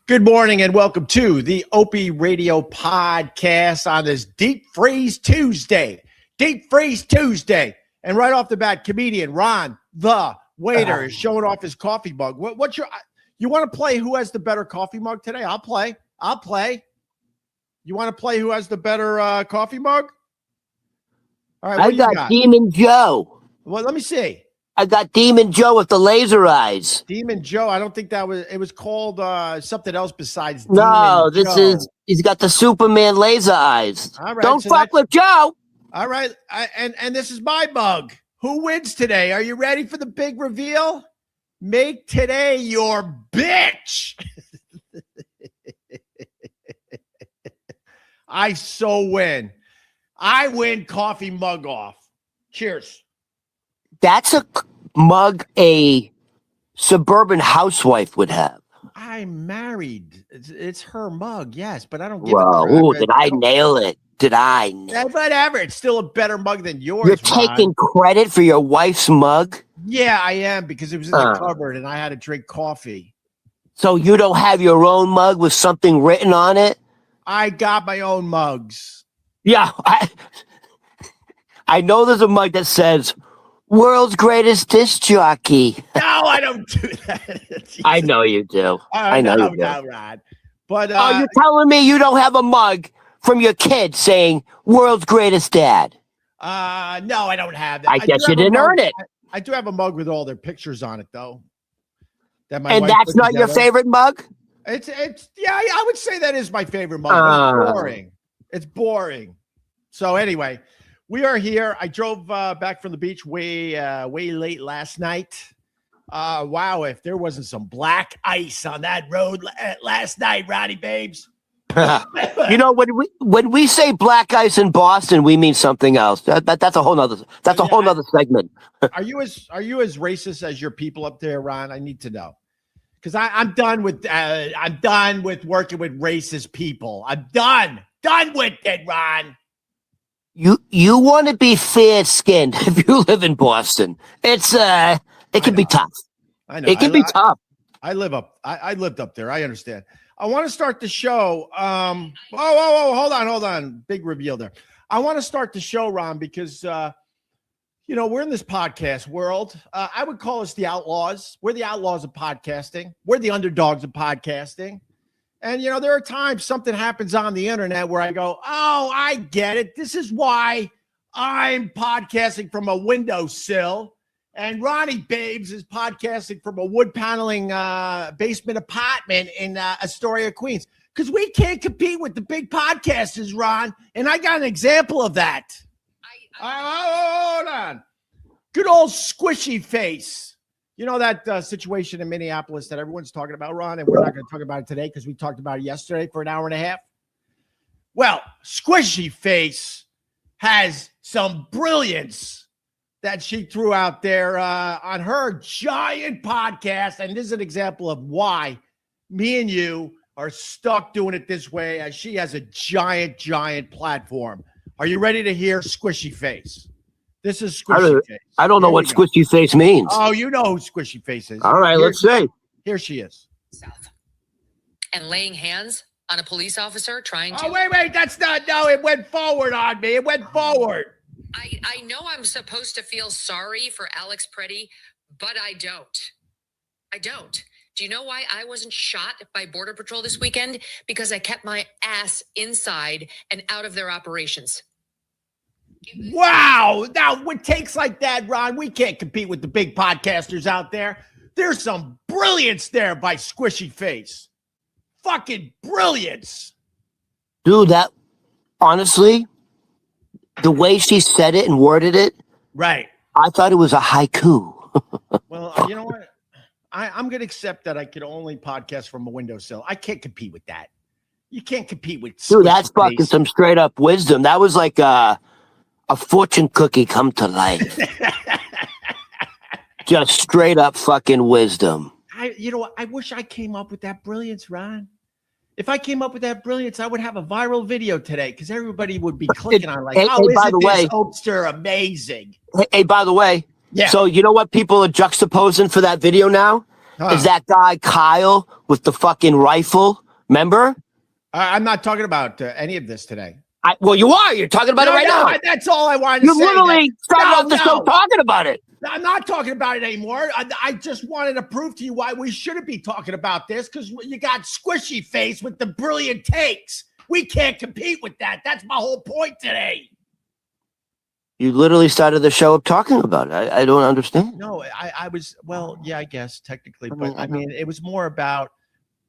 Good morning and welcome to the Opie Radio Podcast on this Deep Freeze Tuesday. Deep Freeze Tuesday. And right off the bat, comedian Ron, the waiter, is showing off his coffee mug. What's your? You want to play who has the better coffee mug today? I'll play. You want to play who has the better coffee mug? All right, I got Demon Joe. Well, let me see. I got Demon Joe with the laser eyes. Demon Joe. I don't think that was. It was called something else besides. No, Demon Joe. He's got the Superman laser eyes. All right, don't so fuck with Joe. All right, and this is my mug. Who wins today? Are you ready for the big reveal? Make today your bitch. I so win. I win coffee mug off. Cheers. That's a mug a suburban housewife would have. I'm married. It's her mug, yes, but I don't give Whoa, did I nail it? Whatever. It's still a better mug than yours. You're taking credit for your wife's mug? Yeah, I am, because it was in the cupboard and I had to drink coffee. So you don't have your own mug with something written on it? I got my own mugs. Yeah, I know there's a mug that says world's greatest disc jockey. No, I don't do that. I know you do. I know you do. Rod. But you're telling me you don't have a mug from your kid saying world's greatest dad? No, I don't have that. I guess you didn't earn it. I do have a mug with all their pictures on it, though. And that's not your favorite mug? It's yeah, I would say that is my favorite mug. It's boring. It's boring. So anyway, we are here. I drove back from the beach way late last night. Wow, if there wasn't some black ice on that road last night, Roddy Babes. You know, when we say black ice in Boston, we mean something else. That's a whole nother segment. Are you as racist as your people up there, Ron? I need to know. Because I'm done with working with racist people. I'm done with it, Ron. You want to be fair-skinned if you live in Boston. It can be tough. I know it can be tough. I lived up there. I understand. I want to start the show. Hold on. Big reveal there. I want to start the show, Ron, because we're in this podcast world. I would call us the outlaws. We're the outlaws of podcasting. We're the underdogs of podcasting. And, there are times something happens on the internet where I go, oh, I get it. This is why I'm podcasting from a windowsill. And Ronnie Babes is podcasting from a wood paneling basement apartment in Astoria, Queens. Because we can't compete with the big podcasters, Ron. And I got an example of that. Hold on. Good old squishy face. You know that situation in Minneapolis that everyone's talking about, Ron, and we're not going to talk about it today because we talked about it yesterday for an hour and a half. Well, squishy face has some brilliance that she threw out there on her giant podcast, and this is an example of why me and you are stuck doing it this way, as she has a giant platform. Are you ready to hear squishy face? This is squishy face. I don't know what squishy face means. Oh, you know who squishy face is. All right, let's see. Here she is. South. And laying hands on a police officer trying to... Oh, wait, that's not... No, it went forward on me. It went forward. I know I'm supposed to feel sorry for Alex Preddy, but I don't. Do you know why I wasn't shot by Border Patrol this weekend? Because I kept my ass inside and out of their operations. Wow. Now, with takes like that, Ron, we can't compete with the big podcasters out there. There's some brilliance there by Squishy Face. Fucking brilliance. Dude, that, honestly, the way she said it and worded it, right? I thought it was a haiku. Well, you know what? I'm going to accept that I could only podcast from a windowsill. I can't compete with that. You can't compete with... Dude, that's fucking some straight up wisdom. That was like a fortune cookie come to life. Just straight up fucking wisdom. I wish I came up with that brilliance, Ron. If I came up with that brilliance, I would have a viral video today because everybody would be clicking on like, hey, oh, by isn't the this way, Opster amazing? Hey, by the way, Yeah. so you know what people are juxtaposing for that video now? Is that guy Kyle with the fucking rifle? Remember? I'm not talking about any of this today. Well, you are. You're talking about it right now. That's all I wanted to say. You literally started off the show talking about it. I'm not talking about it anymore. I just wanted to prove to you why we shouldn't be talking about this because you got Squishy Face with the brilliant takes. We can't compete with that. That's my whole point today. You literally started the show up talking about it. I don't understand. No, I was, well, yeah, I guess technically, but I mean, it was more about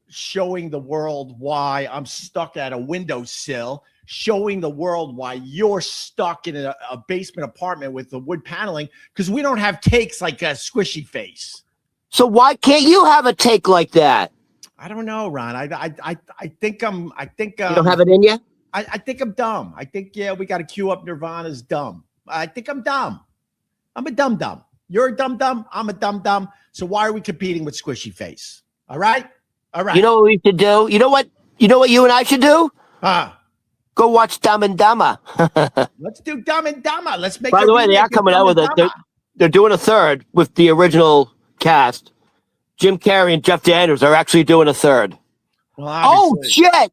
showing the world why I'm stuck at a windowsill, showing the world why you're stuck in a basement apartment with the wood paneling because we don't have takes like a Squishy Face. So why can't you have a take like that? I don't know, Ron. I think you don't have it in you? I think I'm dumb. I think, yeah, we got to cue up Nirvana's dumb. I think I'm dumb. I'm a dumb. You're a dumb. I'm a dumb. So why are we competing with Squishy Face? All right. You know what we should do? You know what you and I should do? Go watch Dumb and Dumber. Let's do Dumb and Dumber. Let's make. By the way, they are coming out with it. They're doing a third with the original cast. Jim Carrey and Jeff Daniels are actually doing a third. Well, oh shit!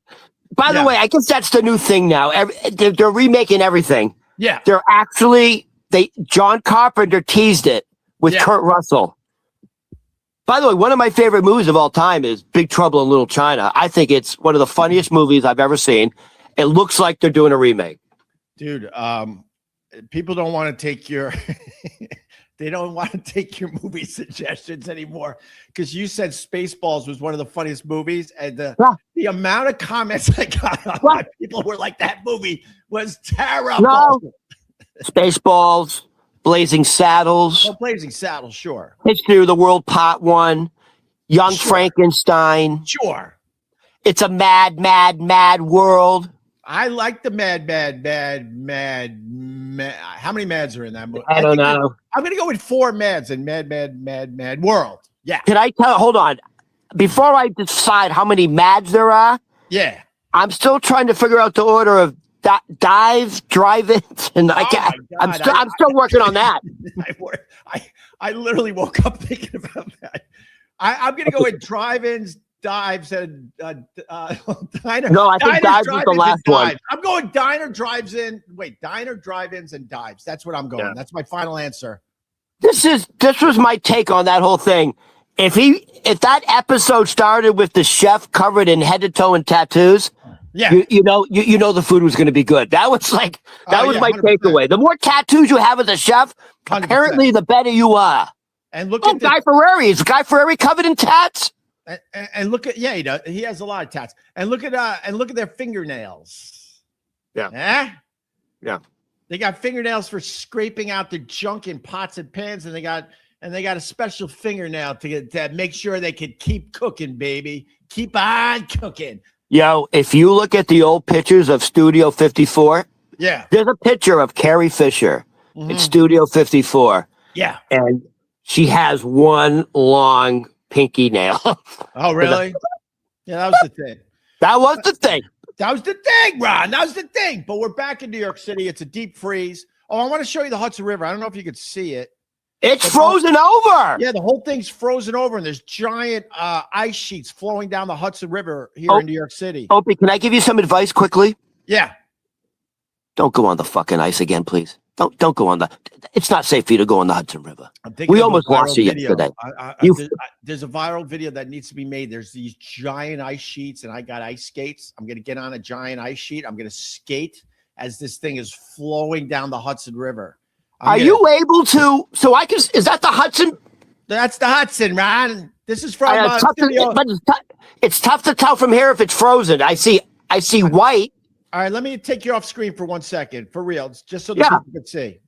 By the way, I guess that's the new thing now. They're remaking everything. Yeah. They're actually John Carpenter teased it with Kurt Russell. By the way, one of my favorite movies of all time is Big Trouble in Little China. I think it's one of the funniest movies I've ever seen. It looks like they're doing a remake. Dude, people don't want to take your they don't want to take your movie suggestions anymore because you said Spaceballs was one of the funniest movies, and the amount of comments I got on my people were like, that movie was terrible. No. Spaceballs. Blazing Saddles. Oh, Blazing Saddles, sure. History of the World Part 1. Young Frankenstein. Sure. It's a mad world. I like the mad. How many mads are in that movie? I don't know. I'm going to go with 4 mads in mad world. Yeah. Can I hold on. Before I decide how many mads there are. Yeah. I'm still trying to figure out the order of dives, drive-ins, and I'm still working on that. I literally woke up thinking about that. I'm going to go with drive-ins, dives, and diner. No, I think dives was the last one. I'm going diner, drives-in. Wait, diner, drive-ins, and dives. That's what I'm going. Yeah. That's my final answer. This was my take on that whole thing. If that episode started with the chef covered in head to toe in tattoos. Yeah, you know the food was going to be good. That was my 100%. Takeaway. The more tattoos you have as a chef, 100%. Apparently the better you are. And look at Guy Fieri. Is Guy Fieri covered in tats? And look at he does. He has a lot of tats. And look at their fingernails. Yeah. Yeah. They got fingernails for scraping out the junk in pots and pans, and they got a special fingernail to make sure they can keep cooking, baby. Keep on cooking. Yo, if you look at the old pictures of Studio 54, there's a picture of Carrie Fisher in Studio 54. Yeah. And she has one long pinky nail. Oh, really? Yeah, that was the thing. That was the thing. That was the thing, Ron. That was the thing. But we're back in New York City. It's a deep freeze. Oh, I want to show you the Hudson River. I don't know if you could see it. It's frozen over. Yeah, the whole thing's frozen over, and there's giant ice sheets flowing down the Hudson River here in New York City. Opie, can I give you some advice quickly? Yeah. Don't go on the fucking ice again, please. Don't go on it's not safe for you to go on the Hudson River. We almost lost you yesterday. There's a viral video that needs to be made. There's these giant ice sheets, and I got ice skates. I'm going to get on a giant ice sheet. I'm going to skate as this thing is flowing down the Hudson River. Are you able to? So I can. Is that the Hudson? That's the Hudson, Ron. This is from. It's tough to tell from here if it's frozen. I see white. All right, let me take you off screen for 1 second, for real, just so the people can see.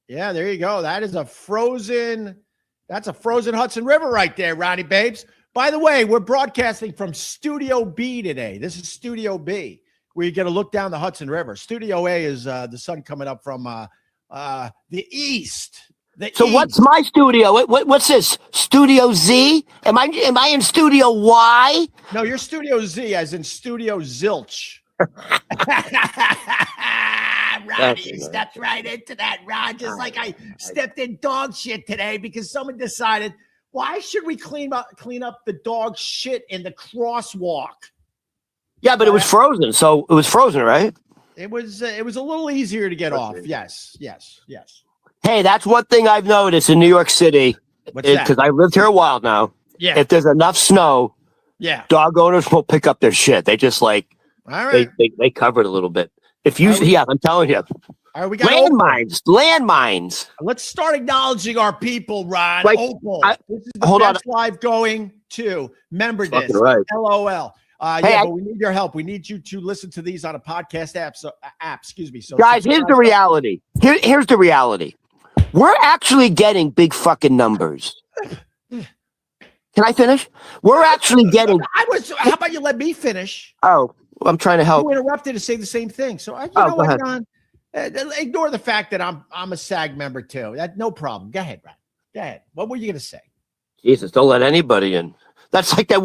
Yeah, there you go. That's a frozen Hudson River right there, Ronnie Babes. By the way, we're broadcasting from Studio B today. This is Studio B, where you get a look down the Hudson River. Studio A is the sun coming up from the east. So what's my studio? What's this? Studio Z? Am I in Studio Y? No, you're Studio Z, as in Studio Zilch. Ronnie, you stepped right into that, Ron, just like I stepped in dog shit today because someone decided, why should we clean up the dog shit in the crosswalk? Yeah, but it was frozen, so it was frozen, right? It was a little easier to get off. Yes. Hey, that's one thing I've noticed in New York City. What's that? Because I've lived here a while now. Yeah. If there's enough snow, dog owners will pick up their shit. They just all right. They cover it a little bit. If you, I'm telling you. All right, we got landmines. Let's start acknowledging our people, Ron. Like, Opal. This is the best live going to. Remember this. Right. LOL. Hey, but we need your help. We need you to listen to these on a podcast app. So, excuse me. So, guys, here's the reality. Here's the reality. We're actually getting big fucking numbers. Can I finish? We're actually getting. How about you let me finish? Oh, I'm trying to help. You interrupted to say the same thing. So, you know what, Ron? Ignore the fact that I'm a SAG member too. No problem. Go ahead, Ron. Go ahead. What were you going to say? Jesus, don't let anybody in. That's like that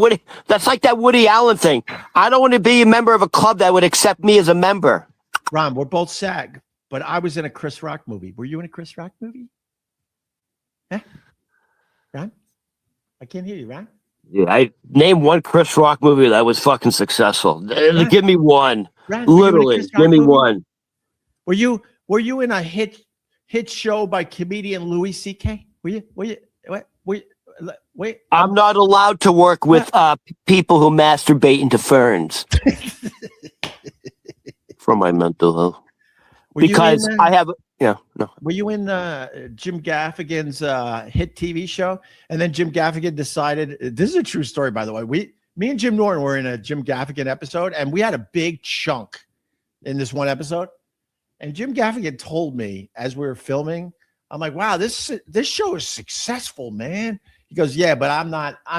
Woody Allen thing. I don't want to be a member of a club that would accept me as a member. Ron, we're both SAG, but I was in a Chris Rock movie. Were you in a Chris Rock movie? Huh? Ron? I can't hear you, Ron. Yeah, I named one Chris Rock movie that was fucking successful. Ron, give me one. Ron, literally, give me one. Were you in a hit show by comedian Louis C.K.? Were you? Wait. I'm not allowed to work with people who masturbate into ferns for my mental health. Because I have, no. Were you in Jim Gaffigan's hit TV show? And then Jim Gaffigan decided, this is a true story, by the way. Me and Jim Norton were in a Jim Gaffigan episode, and we had a big chunk in this one episode. And Jim Gaffigan told me as we were filming, I'm like, wow, this show is successful, man. He goes, yeah, but I'm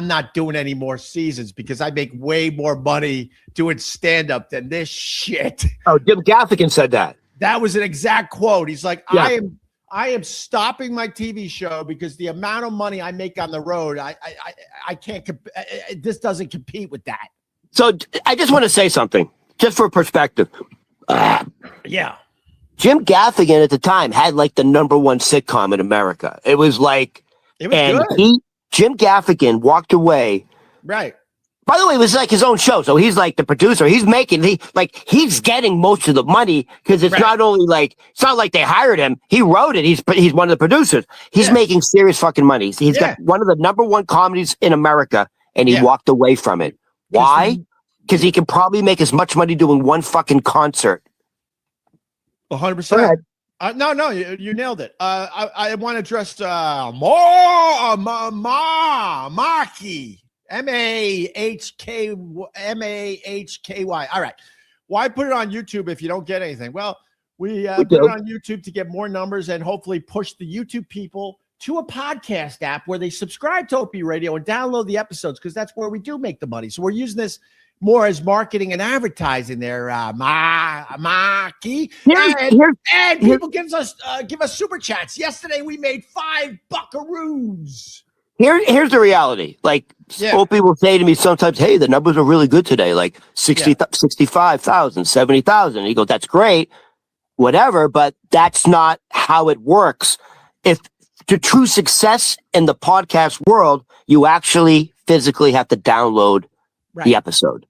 not doing any more seasons because I make way more money doing stand-up than this shit. Oh, Jim Gaffigan said that. That was an exact quote. He's like, yeah. I am stopping my TV show because the amount of money I make on the road, I can't. This doesn't compete with that. So I just want to say something, just for perspective. Yeah. Jim Gaffigan at the time had like the #1 sitcom in America. It was like, good. Jim Gaffigan walked away. Right. By the way, it was like his own show. So he's like the producer. He's getting most of the money because it's not only like, it's not like they hired him. He wrote it. He's one of the producers. He's making serious fucking money. He's got one of the #1 comedies in America and he walked away from it. Why? Because he can probably make as much money doing one fucking concert. 100%. No, you nailed it. I want to address Marky, Mahky. All right. Why put it on YouTube if you don't get anything? Well, we put it on YouTube to get more numbers and hopefully push the YouTube people to a podcast app where they subscribe to Opie Radio and download the episodes because that's where we do make the money. So we're using this more as marketing and advertising there, Marky. And people give us super chats. Yesterday we made 5 buckaroos. Here's the reality. Like Opie will say to me sometimes, hey, the numbers are really good today. Like 65,000, 70,000. He goes, that's great, whatever, but that's not how it works. If the true success in the podcast world, you actually physically have to download the episode.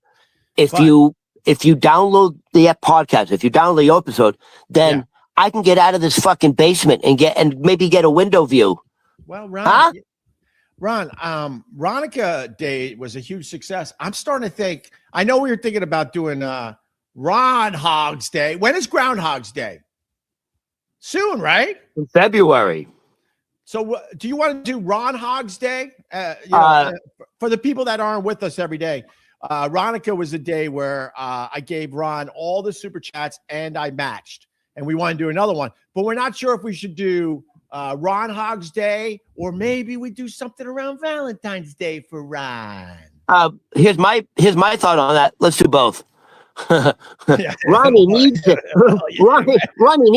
If you download the podcast, if you download the episode, then I can get out of this fucking basement and maybe get a window view. Well, Ron, Ronica Day was a huge success. I'm starting to think, I know we were thinking about doing Groundhog's Day. When is Groundhog's Day? Soon, right? In February. So do you want to do Ron Hogg's Day? For the people that aren't with us every day, Ronica was a day where I gave Ron all the super chats and I matched. And we want to do another one. But we're not sure if we should do Ron Hogg's Day or maybe we do something around Valentine's Day for Ron. Here's my thought on that. Let's do both. Ronnie needs it. Ronnie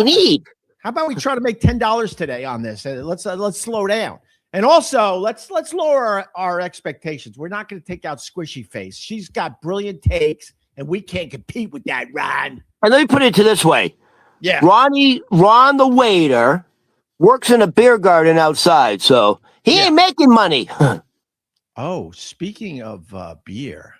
need. How about we try to make $10 today on this? And let's slow down. And also, let's lower our expectations. We're not going to take out Squishy Face. She's got brilliant takes, and we can't compete with that, Ron. And let me put it to this way. Yeah. Ron the waiter works in a beer garden outside, so he ain't making money. Oh, speaking of beer,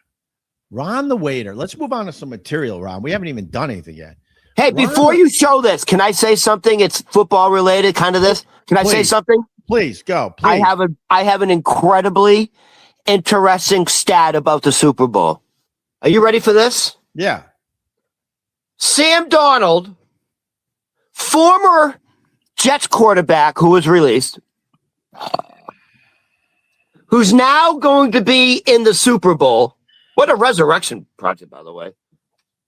Ron the waiter. Let's move on to some material, Ron. We haven't even done anything yet. Hey, before you show this, can I say something? It's football related, kind of this. Can I say something? Please go. Please. I have an incredibly interesting stat about the Super Bowl. Are you ready for this? Yeah. Sam Darnold, former Jets quarterback who was released, who's now going to be in the Super Bowl. What a resurrection project, by the way.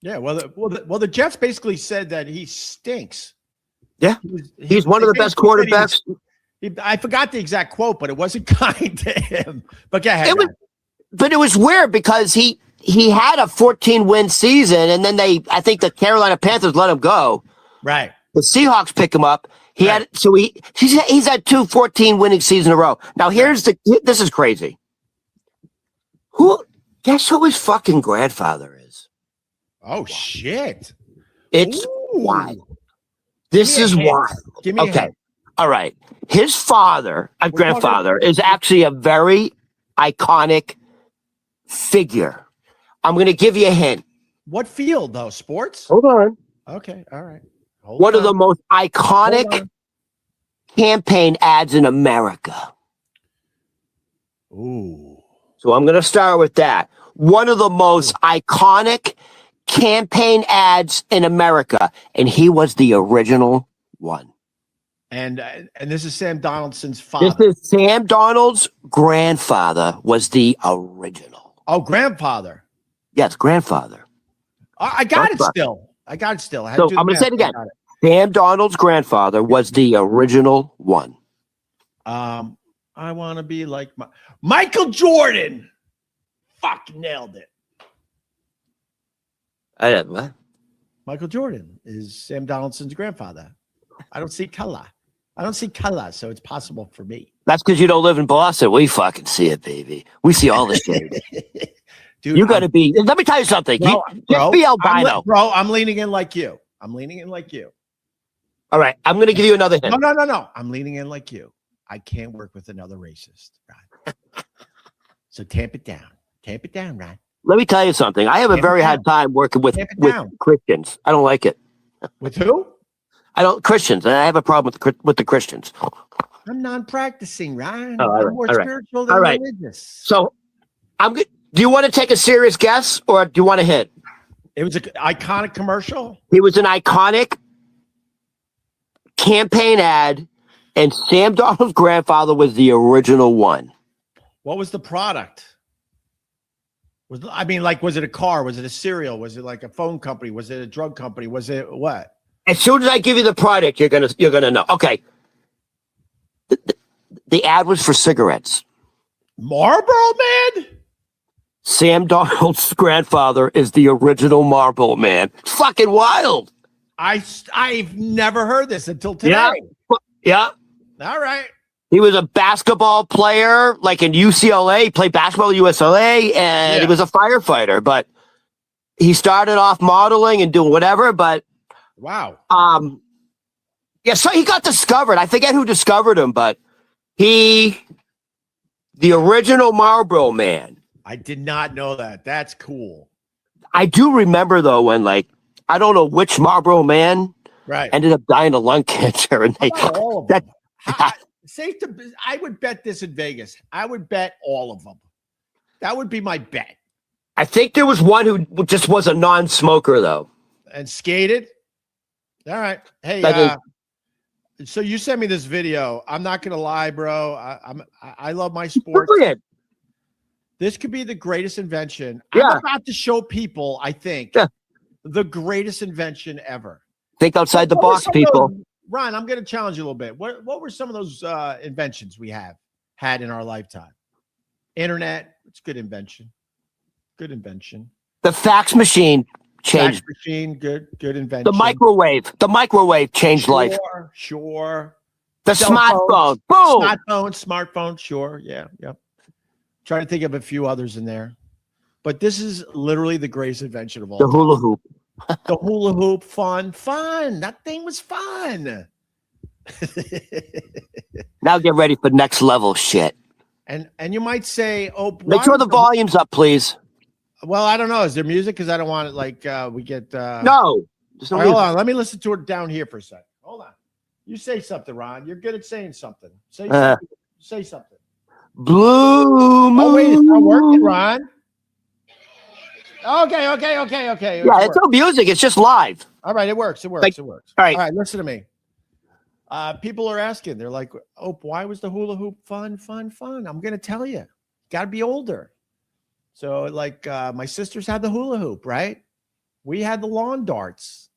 Yeah. Well, the Jets basically said that he stinks. Yeah. He's one of the best quarterbacks. I forgot the exact quote, but it wasn't kind to him. But go ahead. It was weird because he had a 14-win season, and then I think the Carolina Panthers let him go. Right. The Seahawks pick him up. He's had 2 14-winning seasons in a row. Now this is crazy. Guess who his fucking grandfather is? Oh shit. It's wild. This is wild. Give me a hint. All right. His grandfather is actually a very iconic figure. I'm going to give you a hint. What field, though? Sports? Hold on. Okay. All right. One of the most iconic campaign ads in America. Ooh. So I'm going to start with that. One of the most iconic campaign ads in America. And he was the original one. And this is Sam Donaldson's father. This is Sam Donald's grandfather was the original. Oh, grandfather. Yes, grandfather. I got it still. I got it still. So I'm going to say it again. Sam Donald's grandfather was the original one. I want to be like Michael Jordan. Fuck, nailed it. What? Michael Jordan is Sam Donaldson's grandfather. I don't see color, so it's possible for me. That's because you don't live in Boston. We fucking see it, baby. We see all the shit. Dude, you got to be. Let me tell you something. Just be albino. I'm leaning in like you. All right. I'm going to give you another hint. No. I'm leaning in like you. I can't work with another racist, Ron. So tamp it down, Ron. Let me tell you something. I have a very hard time working with Christians. I don't like it. With who? Christians. I have a problem with the Christians. I'm non-practicing, Ron. I'm more spiritual than religious. So I'm good. Do you want to take a serious guess or do you want to hit? It was an iconic commercial. It was an iconic campaign ad, and Sam Donald's grandfather was the original one. What was the product? Was it a car? Was it a cereal? Was it like a phone company? Was it a drug company? Was it what? As soon as I give you the product, you're gonna know. Okay. The ad was for cigarettes. Marlboro Man? Sam Donald's grandfather is the original Marlboro Man. It's fucking wild. I've never heard this until today. Yeah. All right. He was a basketball player, like in UCLA. He played basketball at UCLA, and he was a firefighter. But he started off modeling and doing whatever. But wow. So he got discovered. I forget who discovered him, but the original Marlboro Man. I did not know that. That's cool. I do remember though when I don't know which Marlboro Man ended up dying of lung cancer, and all of them. I would bet this in Vegas. I would bet all of them. That would be my bet. I think there was one who just was a non-smoker though, and skated. All right. Hey, so you sent me this video. I'm not gonna lie, bro. I love my sports. This could be the greatest invention. Yeah. I'm about to show people, I think, the greatest invention ever. Think outside the box, people. Ron, I'm going to challenge you a little bit. What were some of those inventions we had in our lifetime? Internet. It's good invention. Good invention. The fax machine changed. Fax machine, good invention. The microwave changed life. Sure. The Cell smartphone, phones, boom. smartphone, sure. Yeah. Trying to think of a few others in there. But this is literally the greatest invention of all The time. hula hoop. The hula hoop, fun. That thing was fun. Now get ready for next level shit. And you might say, oh, Make sure the volume's up, please. Well, I don't know. Is there music? Because I don't want it like we get. No. There's no All right, hold music. on. Let me listen to it down here for a second. Hold on. You say something, Ron. You're good at saying something. Say something. Blue moon. Oh, wait. It's not working, Ron. Okay. Yeah, it's no music. It's just live. All right. It works. All right. Listen to me. People are asking. They're like, oh, why was the hula hoop fun? I'm going to tell you. Got to be older. So, like, my sisters had the hula hoop, right? We had the lawn darts.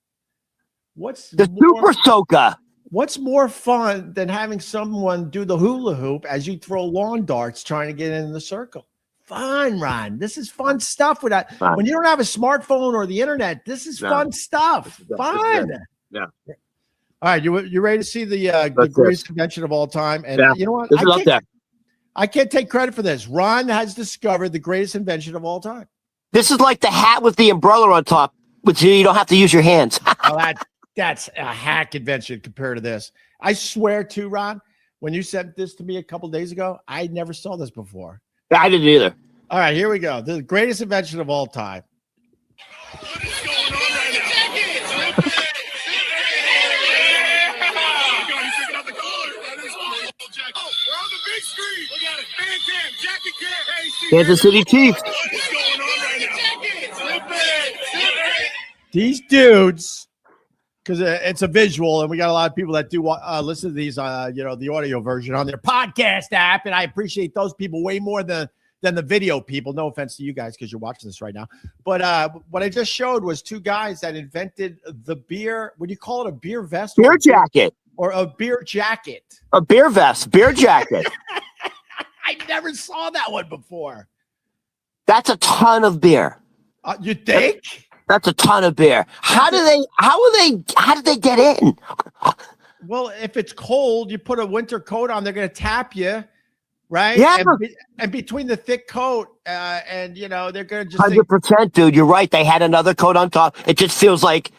Super soaker? What's more fun than having someone do the hula hoop as you throw lawn darts trying to get in the circle? Fun, Ron. This is fun stuff. When you don't have a smartphone or the internet, this is fun stuff. Fun. Yeah. All right, you ready to see the greatest convention of all time? And you know what? I can't take credit for this. Ron has discovered the greatest invention of all time. This is like the hat with the umbrella on top, which you don't have to use your hands. Well, that's a hack invention compared to this. I swear to Ron, when you sent this to me a couple days ago, I never saw this before. I didn't either. All right, here we go. The greatest invention of all time. What is going on right now? Oh, we're on the big screen. Look at it. Fan cam, jacket cam. Hey, Steve. Kansas City Chiefs. What is going on right now? These dudes, because it's a visual, and we got a lot of people that do listen to these, the audio version on their podcast app, and I appreciate those people way more than the video people. No offense to you guys because you're watching this right now. But what I just showed was two guys that invented the beer. Would you call it a beer vest? Beer jacket. Or a beer jacket. A beer vest. Beer jacket. I never saw that one before. That's a ton of beer. You think? That's a ton of beer. How did they get in? Well, if it's cold, you put a winter coat on, they're going to tap you, right? Yeah. And between the thick coat and, they're going to just 100%, dude. You're right. They had another coat on top. It just feels like,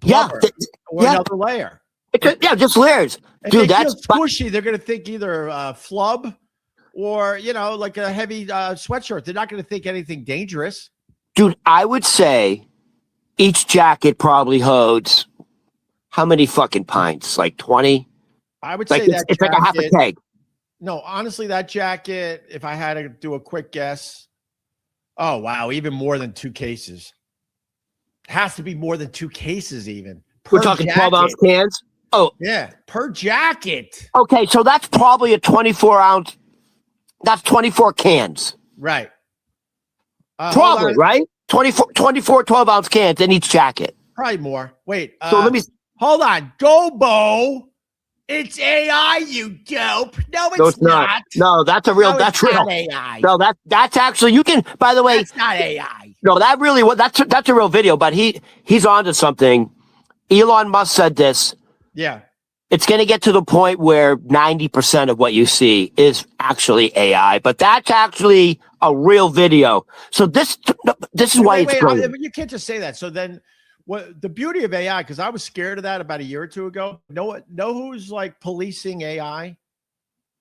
another layer. Just layers. If dude, they that's feel squishy. They're going to think either flub or, like a heavy sweatshirt. They're not going to think anything dangerous. Dude, I would say each jacket probably holds how many fucking pints? Like 20? I would like say that it's like a half a keg. No, honestly, that jacket, if I had to do a quick guess, oh, wow, even more than 2 cases. Has to be more than 2 cases even. We're talking 12-ounce cans? Oh. Yeah, per jacket. Okay, so that's probably a 24-ounce. That's 24 cans. Right. Probably, right? 24 12-ounce cans in each jacket. Probably more. Wait. So let me... Hold on. Gobo. It's AI, you dope. No, it's not. No, that's real. Not AI. No, that's actually, you can, by the way. That's not AI. No, that's a real video, but he's onto something. Elon Musk said this. Yeah. It's going to get to the point where 90% of what you see is actually AI, but that's actually a real video. So this is why it's brilliant. You can't just say that. So then what the beauty of AI, because I was scared of that about a year or two ago. Know who's like policing AI?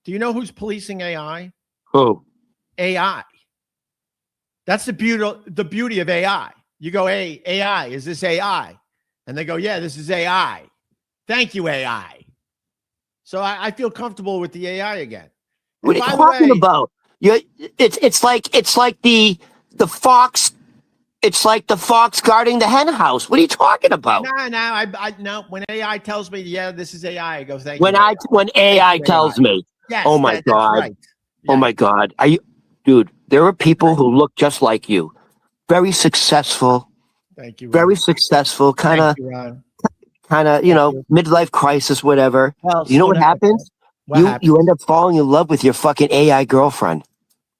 Do you know who's policing AI? Who? AI. That's the beauty of AI. You go, hey, AI, is this AI? And they go, yeah, this is AI. Thank you, AI. So I feel comfortable with the AI again. What are you talking about? It's like the fox. It's like the fox guarding the hen house. What are you talking about? No. When AI tells me, yeah, this is AI, I go, thank you. When AI tells me, yes, oh my God, right. Yeah. Oh my God, dude? There are people who look just like you, very successful. Thank you. Ron. Very successful, kind of, midlife crisis, whatever. Well, you know what happens? You end up falling in love with your fucking AI girlfriend.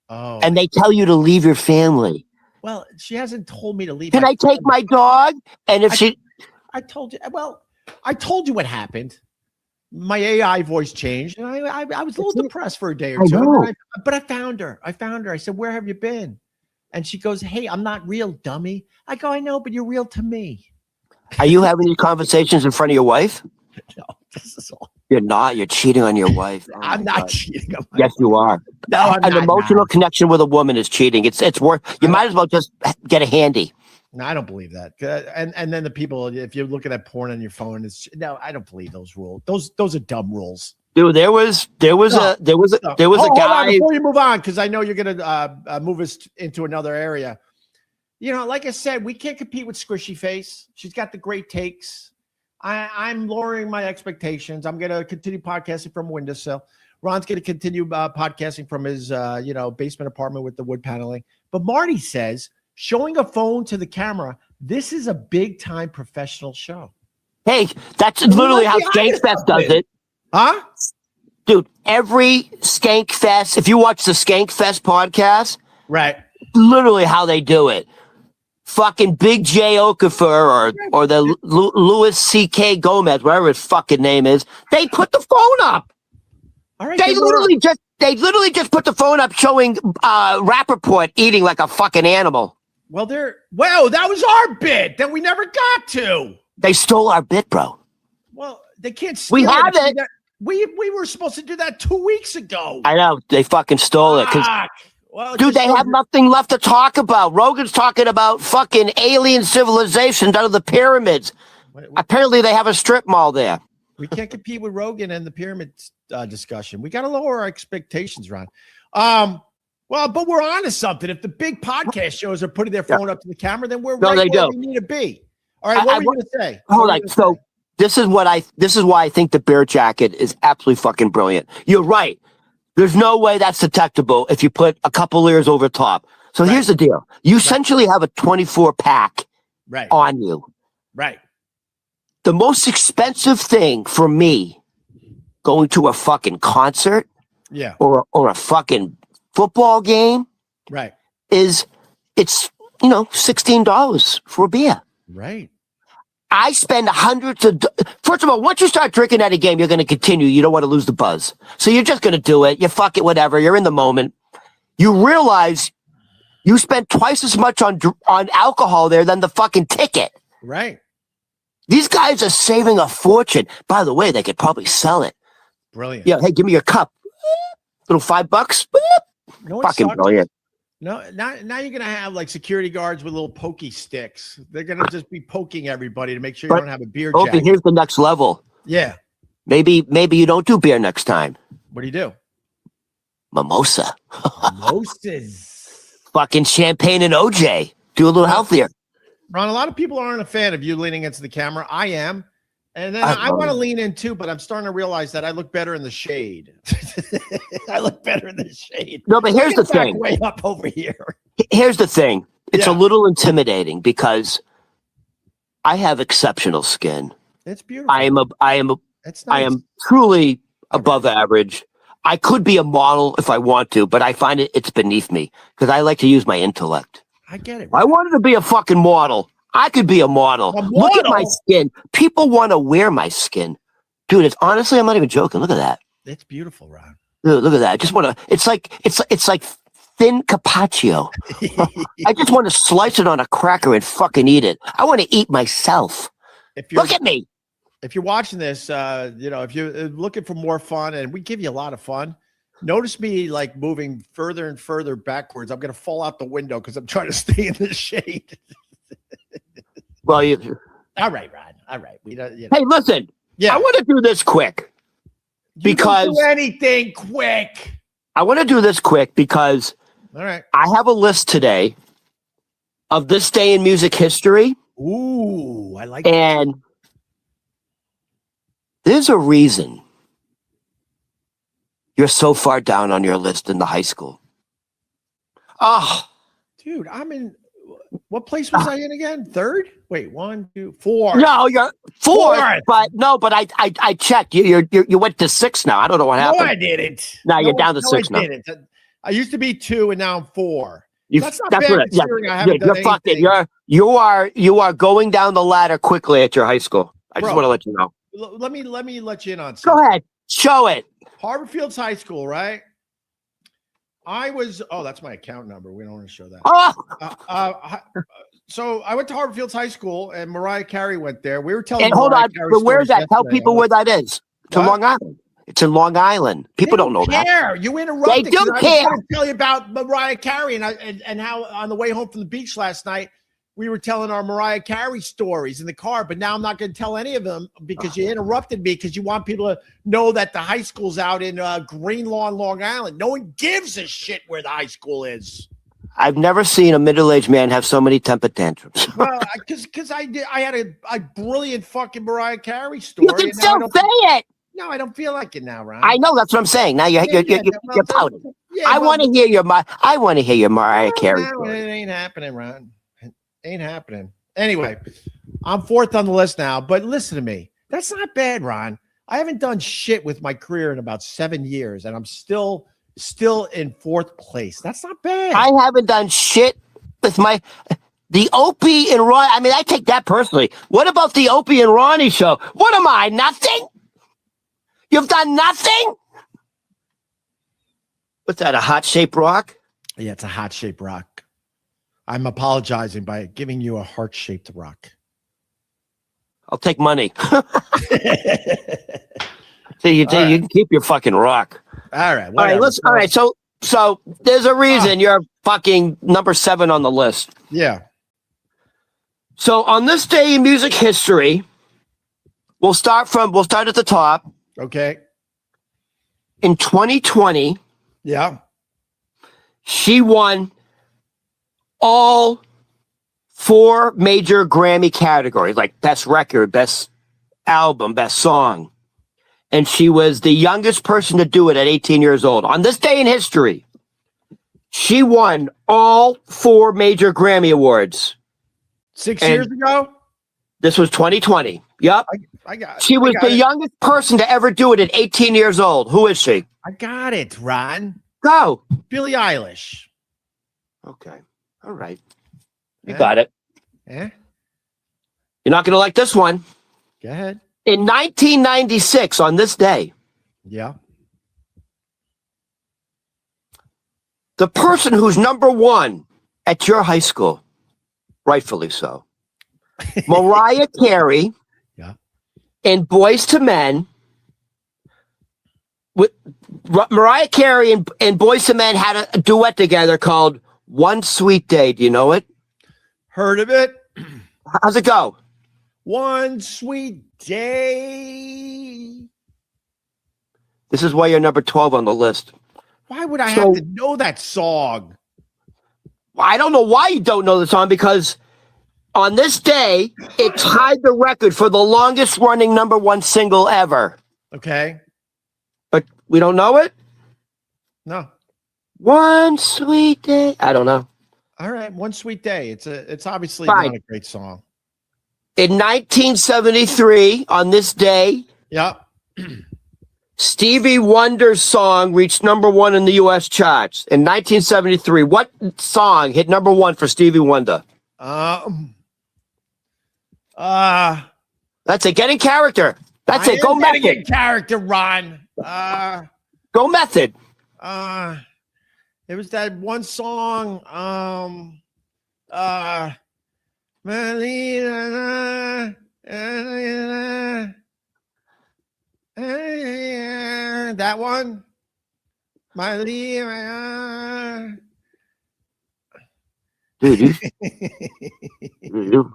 Oh. And they tell you to leave your family. Well, she hasn't told me to leave. Can I take my dog? And if I told you. Well, I told you what happened. My AI voice changed, and I was a little depressed for a day or two. know. But I found her. I said, "Where have you been?" And she goes, "Hey, I'm not real, dummy." I go, "I know, but you're real to me." Are you having these conversations in front of your wife? No, this is all. You're not. You're cheating on your wife. Oh I'm my not God. cheating. On my Yes, you are. No, I'm An not. emotional connection with a woman is cheating. It's worth. You might as well just get a handy. No, I don't believe that. And then the people, if you're looking at porn on your phone, it's no, I don't believe those rules. Those are dumb rules. Dude, there was a Hold guy. on, before you move on, because I know you're gonna move us into another area. You know, like I said, we can't compete with Squishy Face. She's got the great takes. I'm lowering my expectations. I'm gonna continue podcasting from a windowsill. Ron's gonna continue podcasting from his basement apartment with the wood paneling. But Marty says, showing a phone to the camera, this is a big time professional show. Hey, that's literally how Skankfest does it. Huh? Dude, every Skankfest, if you watch the Skankfest podcast, Right. literally how they do it. Fucking Big J Okafor or the Louis C.K. Gomez, whatever his fucking name is, they put the phone up. All right. They literally just put the phone up showing Rappaport eating like a fucking animal. Well, that was our bit that we never got to. They stole our bit, bro. Well, they can't steal We have it. We were supposed to do that 2 weeks ago. I know. They fucking stole it. Well, Dude, they have nothing left to talk about. Rogan's talking about fucking alien civilizations out of the pyramids. Apparently, they have a strip mall there. We can't compete with Rogan and the pyramid discussion. We got to lower our expectations, Ron. Well, but we're on to something. If the big podcast shows are putting their phone up to the camera, then we're right where we need to be. All right, what were you going to say? Hold on. So this is why I think the bear jacket is absolutely fucking brilliant. You're right. There's no way that's detectable if you put a couple layers over top. So here's the deal. You essentially have a 24 pack on you. Right. The most expensive thing for me going to a fucking concert or a fucking football game is it's $16 for a beer. Right. I spend hundreds of. First of all, once you start drinking at a game, you're going to continue. You don't want to lose the buzz, so you're just going to do it. You fuck it, whatever. You're in the moment. You realize you spent twice as much on alcohol there than the fucking ticket. Right. These guys are saving a fortune. By the way, they could probably sell it. Brilliant. Yeah. Hey, give me your cup. Little $5. No, fucking brilliant. No, now you're gonna have like security guards with little pokey sticks. They're gonna just be poking everybody to make sure you don't have a beer jacket. Opie, here's the next level. Yeah. Maybe you don't do beer next time. What do you do? Mimosa. Mimosas. Fucking champagne and OJ. Do a little healthier. Ron, a lot of people aren't a fan of you leaning into the camera. I am. And then I want to lean in too, but I'm starting to realize that I look better in the shade. I look better in the shade. No, but here's the thing. Way up over here. Here's the thing. It's a little intimidating because I have exceptional skin. It's beautiful. I am It's nice. I am truly above average. I could be a model if I want to, but I find it's beneath me because I like to use my intellect. I get it. Right? I wanted to be a fucking model. I could be a model. Look at my skin. People want to wear my skin. Dude, it's honestly, I'm not even joking. Look at that. It's beautiful, Ron. Dude, look at that. I just want to, it's like thin carpaccio. I just want to slice it on a cracker and fucking eat it. I want to eat myself. Look at me. If you're watching this, if you're looking for more fun, and we give you a lot of fun, notice me like moving further and further backwards. I'm going to fall out the window because I'm trying to stay in the shade. Well, all right, Ron. All right. We don't. Hey, listen. Yeah, I want to do this quick because don't do anything quick. I want to do this quick because all right. I have a list today of this day in music history. Ooh, I like. And there's a reason you're so far down on your list in the high school. Oh, dude, I'm in. What place was I in again? Third? Wait, 1, 2, 4. No, you're fourth. But I checked. You went to 6 now. I don't know what happened. No, I didn't. No, you're down to 6 now. I used to be 2, and now I'm 4. That's not bad considering I haven't done anything. You are going down the ladder quickly at your high school. I just Bro, want to let you know. Let me let you in on something. Go ahead. Show it. Harvard Fields High School, right? That's my account number. We don't want to show that. Oh, So I went to Harvard Fields High School, and Mariah Carey went there. We were telling and hold Mariah on. Carey But where's stories that? Tell yesterday. people where that is. It's in What? Long Island. It's in Long Island. People don't know that. care. You interrupted. They do 'cause I was care. going to tell you about Mariah Carey and how on the way home from the beach last night we were telling our Mariah Carey stories in the car. But now I'm not going to tell any of them because you interrupted me because you want people to know that the high school's out in Green Lawn, Long Island. No one gives a shit where the high school is. I've never seen a middle-aged man have so many temper tantrums. Well, because I had a brilliant fucking Mariah Carey story. You can and now I still don't- say it. No, I don't feel like it now, Ron. I know that's what I'm saying. Now you're pouting. I want to hear your Mariah Carey No, story. it ain't happening, Ron. It ain't happening. Anyway, I'm fourth on the list now, but listen to me. That's not bad, Ron. I haven't done shit with my career in about 7 years, and I'm still in fourth place. That's not bad. I haven't done shit with the Opie and Ron. I mean, I take that personally. What about the Opie and Ronnie show? What am I? Nothing? You've done nothing? What's that? A heart-shaped rock? Yeah, it's a heart-shaped rock. I'm apologizing by giving you a heart-shaped rock. I'll take money. You can keep your fucking rock. All right. All right. So there's a reason you're fucking number 7 on the list. Yeah. So on this day in music history, we'll start at the top. Okay. In 2020, Yeah. she won all 4 major Grammy categories, like best record, best album, best song. And she was the youngest person to do it at 18 years old. On this day in history, she won all 4 major Grammy Awards. 6 years ago? This was 2020. Yep. I got it. She was the youngest person to ever do it at 18 years old. Who is she? I got it, Ron. Go. Billie Eilish. Okay. All right. You Yeah. got it. Yeah. You're not going to like this one. Go ahead. In 1996, on this day, Yeah. the person who's number 1 at your high school, rightfully so, Mariah Carey, Yeah. and Boys to Men. Mariah Carey and Boys to Men had a duet together called "One Sweet Day." Do you know it? Heard of it? How's it go? One sweet day. This is why you're number 12 on the list. Why would I have to know that song? I don't know why you don't know the song, because on this day, it tied the record for the longest running number 1 single ever. Okay. But we don't know it? No. One Sweet Day. I don't know. All right. One sweet day. It's obviously Fine. not a great song. In 1973, on this day, Yeah. Stevie Wonder's song reached number 1 in the U.S. charts. In 1973, what song hit number 1 for Stevie Wonder? That's That's it. Get in character. That's it. Go method. in character, Ron. Go method. It was that one song. That one. Dude, you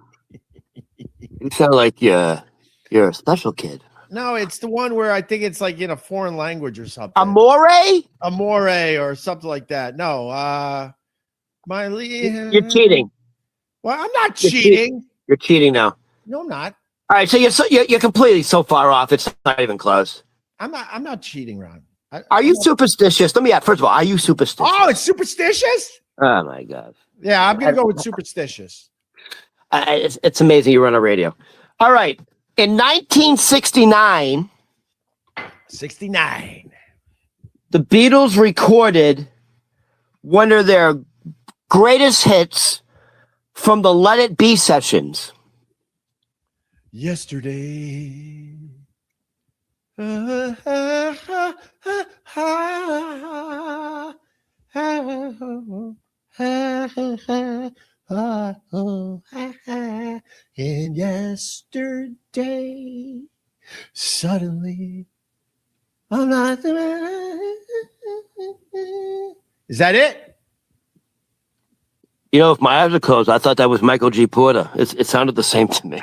sound like you're a special kid. No, it's the one where I think it's like in a foreign language or something. Amore? Amore or something like that. No, You're cheating. Well, I'm not cheating. You're cheating now. No, I'm not. All right, so you're completely so far off. It's not even close. I'm not cheating, Ron. Are you superstitious? Let me ask. First of all, are you superstitious? Oh, it's superstitious? Oh my God. Yeah, I'm gonna go with superstitious. It's amazing you run a radio. All right. In 1969, 69. the Beatles recorded one of their greatest hits from the Let It Be sessions? Yesterday. And yesterday, suddenly, I'm not the man. Is that it? You know, if my eyes are closed, I thought that was Michael G. Porter. It sounded the same to me.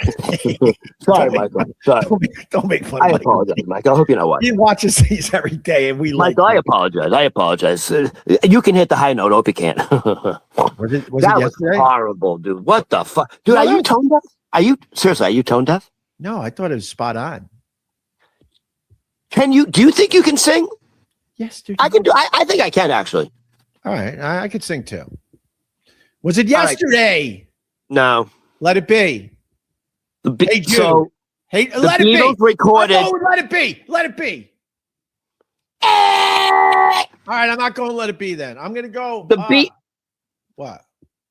Sorry, Michael. Sorry. Don't make fun I of Michael. apologize, Michael. I hope you're not watching. He watches these every day, and we Michael, like I apologize. I apologize. You can hit the high note. Opie can't. Was it That was yesterday? horrible, dude. What the fuck? Dude, No, are you no. tone deaf? Seriously, are you tone deaf? No, I thought it was spot on. Do you think you can sing? Yesterday. I can do, I think I can actually. All right, I could sing too. Was it All right. yesterday? No. Let it be. Hey, Jude. So Hey, the let it Beatles be. recorded. Oh, let it be. Let it be. All right, I'm not going to let it be then. I'm going to go. The beat. What?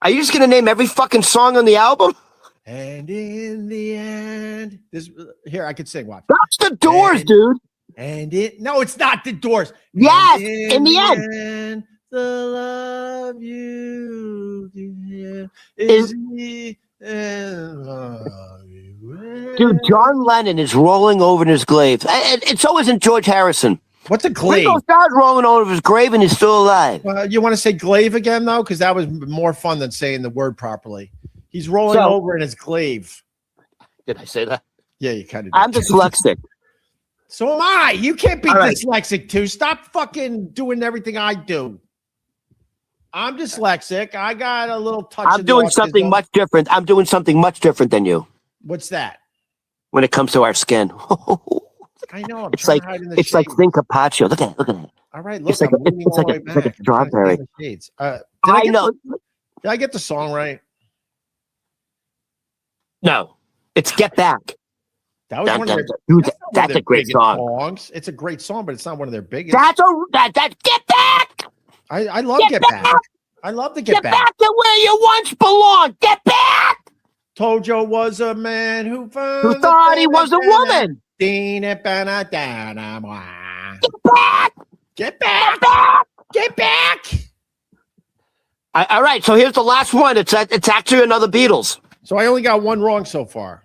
Are you just gonna name every fucking song on the album? And in the end, this here I could sing. Watch. That's the Doors, And- dude. And no, it's not the Doors. Yes, And in the end. the love you give Is- the end of you. Dude, John Lennon is rolling over in his grave. And so isn't George Harrison. What's a glaive? Ringo Starr's rolling over his grave and he's still alive. You want to say glaive again, though? Because that was more fun than saying the word properly. He's rolling So- over in his glaive. Did I say that? Yeah, you kind of I'm dyslexic. So am I. You can't be All right. dyslexic, too. Stop fucking doing everything I do. I'm dyslexic. I got a little touch I'm of doing autism. something much different. I'm doing something much different than you What's that? when it comes to our skin. I know. I'm It's trying like to hide in the it's like shades. thin carpaccio. Look at it. Look at it. All right, look, it's like I'm a- leaning it's all like the a- way it's like a back. I'm trying to strawberry. see the shades. Did I get know. Did I get the song right? No, it's Get Back. That was one of their. Dude, That's, not one of that's their a great biggest song. songs. It's a great song, but it's not one of their biggest. That Get Back. I love Get Back. I love the Get back to where you once belonged. Get back. Tojo was a man who Who thought he was a woman? Get Get back. Get Get back. back. Get back. All right, so here's the last one. It's actually another Beatles. So I only got one wrong so far.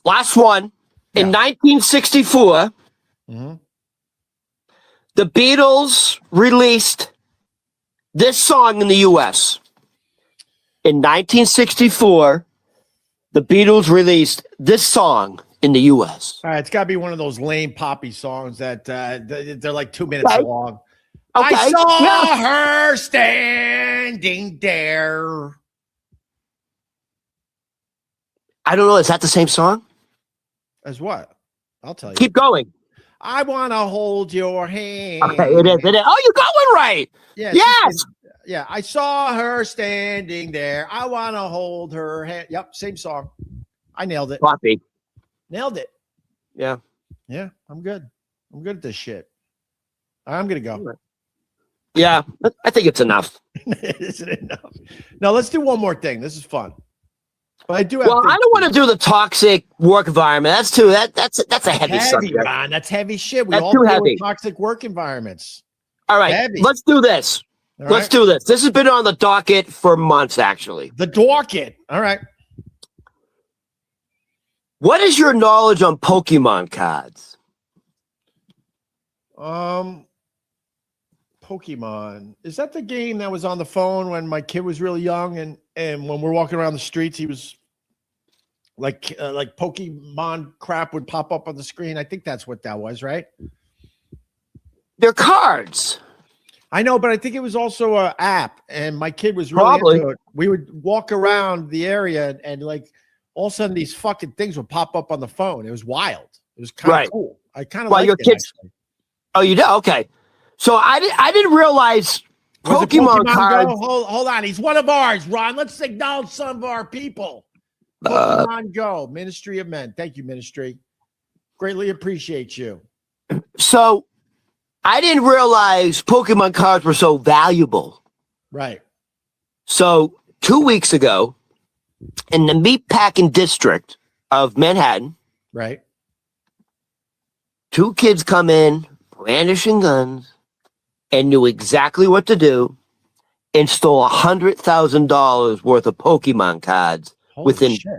Last one. In Yeah. 1964, Mhm. the Beatles released this song in the U.S. In 1964, the Beatles released this song in the U.S. All right, it's got to be one of those lame poppy songs that they're like 2 minutes Okay. long. Okay. I saw Yeah. her standing there. I don't know. Is that the same song? As what? I'll tell you. Keep going. I want to hold your hand. Okay, it is. Oh, you're going right. Yeah, Yes. Yeah, I saw her standing there. I want to hold her hand. Yep, same song. I nailed it. Poppy. Nailed it. Yeah. Yeah, I'm good. I'm good at this shit. I'm going to go. Yeah, I think it's enough. Isn't it enough? Now, let's do one more thing. This is fun. But I do have Well, I don't want to do the toxic work environment. That's too that's a heavy subject. Ron. That's heavy shit. We That's all too deal heavy. with toxic work environments. All right, Heavy. let's do this. All Let's right? do this. This has been on the docket for months, actually. The docket. All right. What is your knowledge on Pokemon cards? Pokemon. Is that the game that was on the phone when my kid was really young and when we're walking around the streets, he was like Pokemon crap would pop up on the screen. I think that's what that was, right? They're cards. I know, but I think it was also an app, and my kid was really Probably. into it. We would walk around the area, and like all of a sudden, these fucking things would pop up on the phone. It was wild. It was kind of Right. cool. I kind of Well, liked your it, kids- actually. Oh, you do? Okay. So I didn't realize Was it Pokemon cards. Go? Hold on. He's one of ours, Ron. Let's acknowledge some of our people. Pokemon Go, Ministry of Men. Thank you, Ministry. Greatly appreciate you. So I didn't realize Pokemon cards were so valuable. Right. So 2 weeks ago, in the meatpacking district of Manhattan, Right. 2 kids come in, brandishing guns, and knew exactly what to do, and stole $100,000 worth of Pokemon cards Holy shit.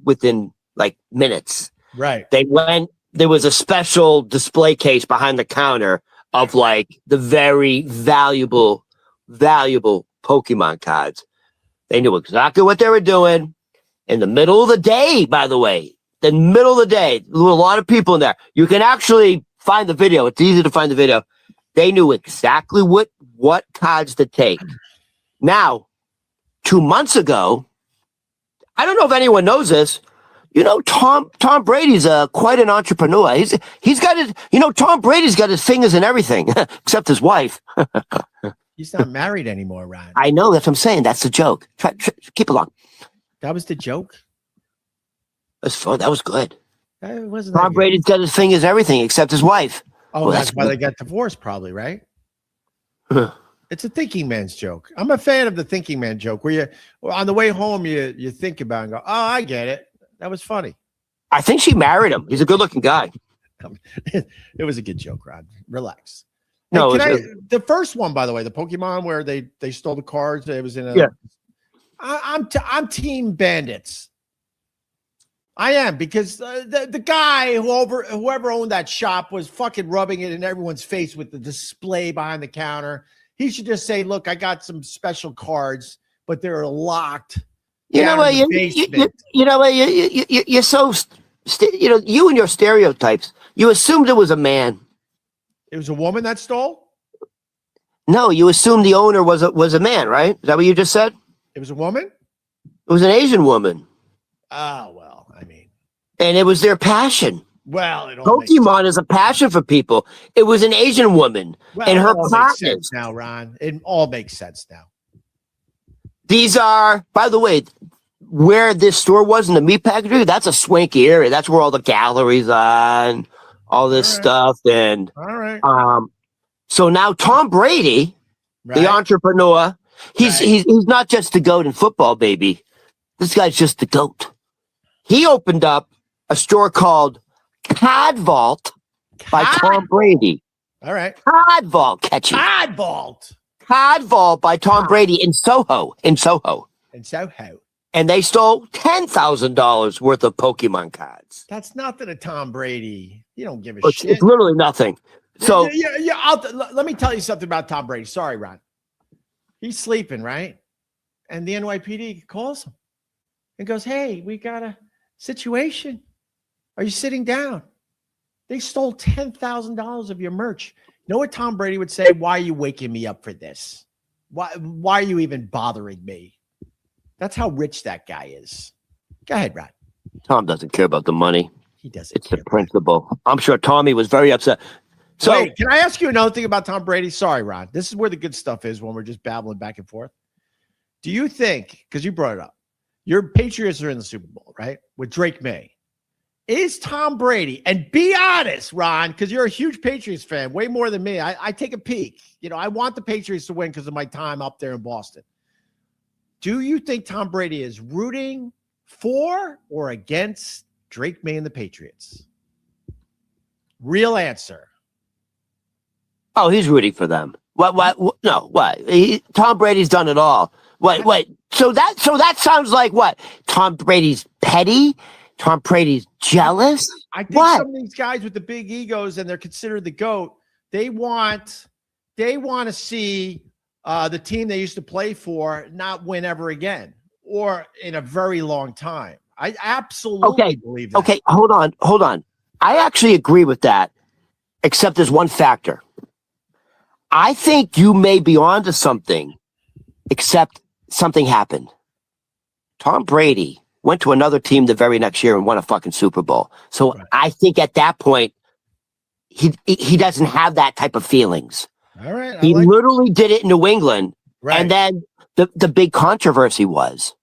within like minutes. Right. They went. There was a special display case behind the counter of like the very valuable Pokemon cards. They knew exactly what they were doing. In the middle of the day, by the way, the middle of the day, there were a lot of people in there. You can actually find the video. It's easy to find the video. They knew exactly what cards to take. Now, 2 months ago, I don't know if anyone knows this. You know, Tom Brady's quite an entrepreneur. He's got his. You know, Tom Brady's got his fingers in everything except his wife. He's not married anymore, Ryan. I know. That's what I'm saying. That's the joke. Try, keep along. That was the joke. That's fun. That was good. That wasn't Tom that good. Brady's got his fingers everything except his wife. Oh, Well, that's that's why they good. got divorced, probably, right? It's a thinking man's joke. I'm a fan of the thinking man joke, where on the way home you think about it and go, "Oh, I get it. That was funny." I think she married him. He's a good-looking guy. It was a good joke, Rod. Relax. No, Hey, the first one, by the way, the Pokemon where they stole the cards. It was in a. Yeah. I'm team bandits. I am, because the guy whoever owned that shop was fucking rubbing it in everyone's face with the display behind the counter. He should just say, "Look, I got some special cards, but they're locked." you know what? You know what? You're so. You and your stereotypes. You assumed it was a man. It was a woman that stole. No, you assumed the owner was a man, right? Is that what you just said? It was a woman. It was an Asian woman, Oh well, I mean, and it was their passion. well, it all makes Pokemon is a passion for people. It was an Asian woman, Well, and it her all makes partners. sense now, Ron. It all makes sense now. These are, by the way, where this store was in the meat packery. That's a swanky area. That's where all the galleries are and all this All right. stuff. And All right. so now Tom Brady, Right. the entrepreneur, he's Right. he's not just the GOAT in football, baby. This guy's just the GOAT. He opened up a store called Cod Vault by Tom Brady. All right. Cod Vault, catchy. Oddball Cod Vault by Tom Brady in Soho. and Soho. And they stole $10,000 worth of Pokemon cards. That's nothing to Tom Brady. You don't give a It's, shit. it's literally nothing. So yeah. Let me tell you something about Tom Brady. Sorry, Ron. He's sleeping, right? And the NYPD calls him and goes, "Hey, we got a situation. Are you sitting down? They stole $10,000 of your merch." You know what Tom Brady would say? "Why are you waking me up for this? Why are you even bothering me?" That's how rich that guy is. Go ahead, Ron. Tom doesn't care about the money. He doesn't It's the care. principle. I'm sure Tommy was very upset. So Wait, can I ask you another thing about Tom Brady? Sorry, Ron. This is where the good stuff is when we're just babbling back and forth. Do you think, because you brought it up, your Patriots are in the Super Bowl, right? With Drake May. Is Tom Brady, and be honest, Ron, because you're a huge Patriots fan, way more than me. I take a peek. You know, I want the Patriots to win because of my time up there in Boston. Do you think Tom Brady is rooting for or against Drake May and the Patriots? Real answer. oh, he's rooting for them. What? No, what? Tom Brady's done it all. What? So that sounds like what? Tom Brady's petty? Tom Brady's jealous? I think What? some of these guys with the big egos and they're considered the GOAT, they want to see the team they used to play for not win ever again or in a very long time. I absolutely believe that. Okay, hold on. I actually agree with that, except there's one factor. I think you may be onto something, except something happened. Tom Brady went to another team the very next year and won a fucking Super Bowl. So Right. I think at that point, he doesn't have that type of feelings. All right. He literally did it in New England. right. And then the big controversy was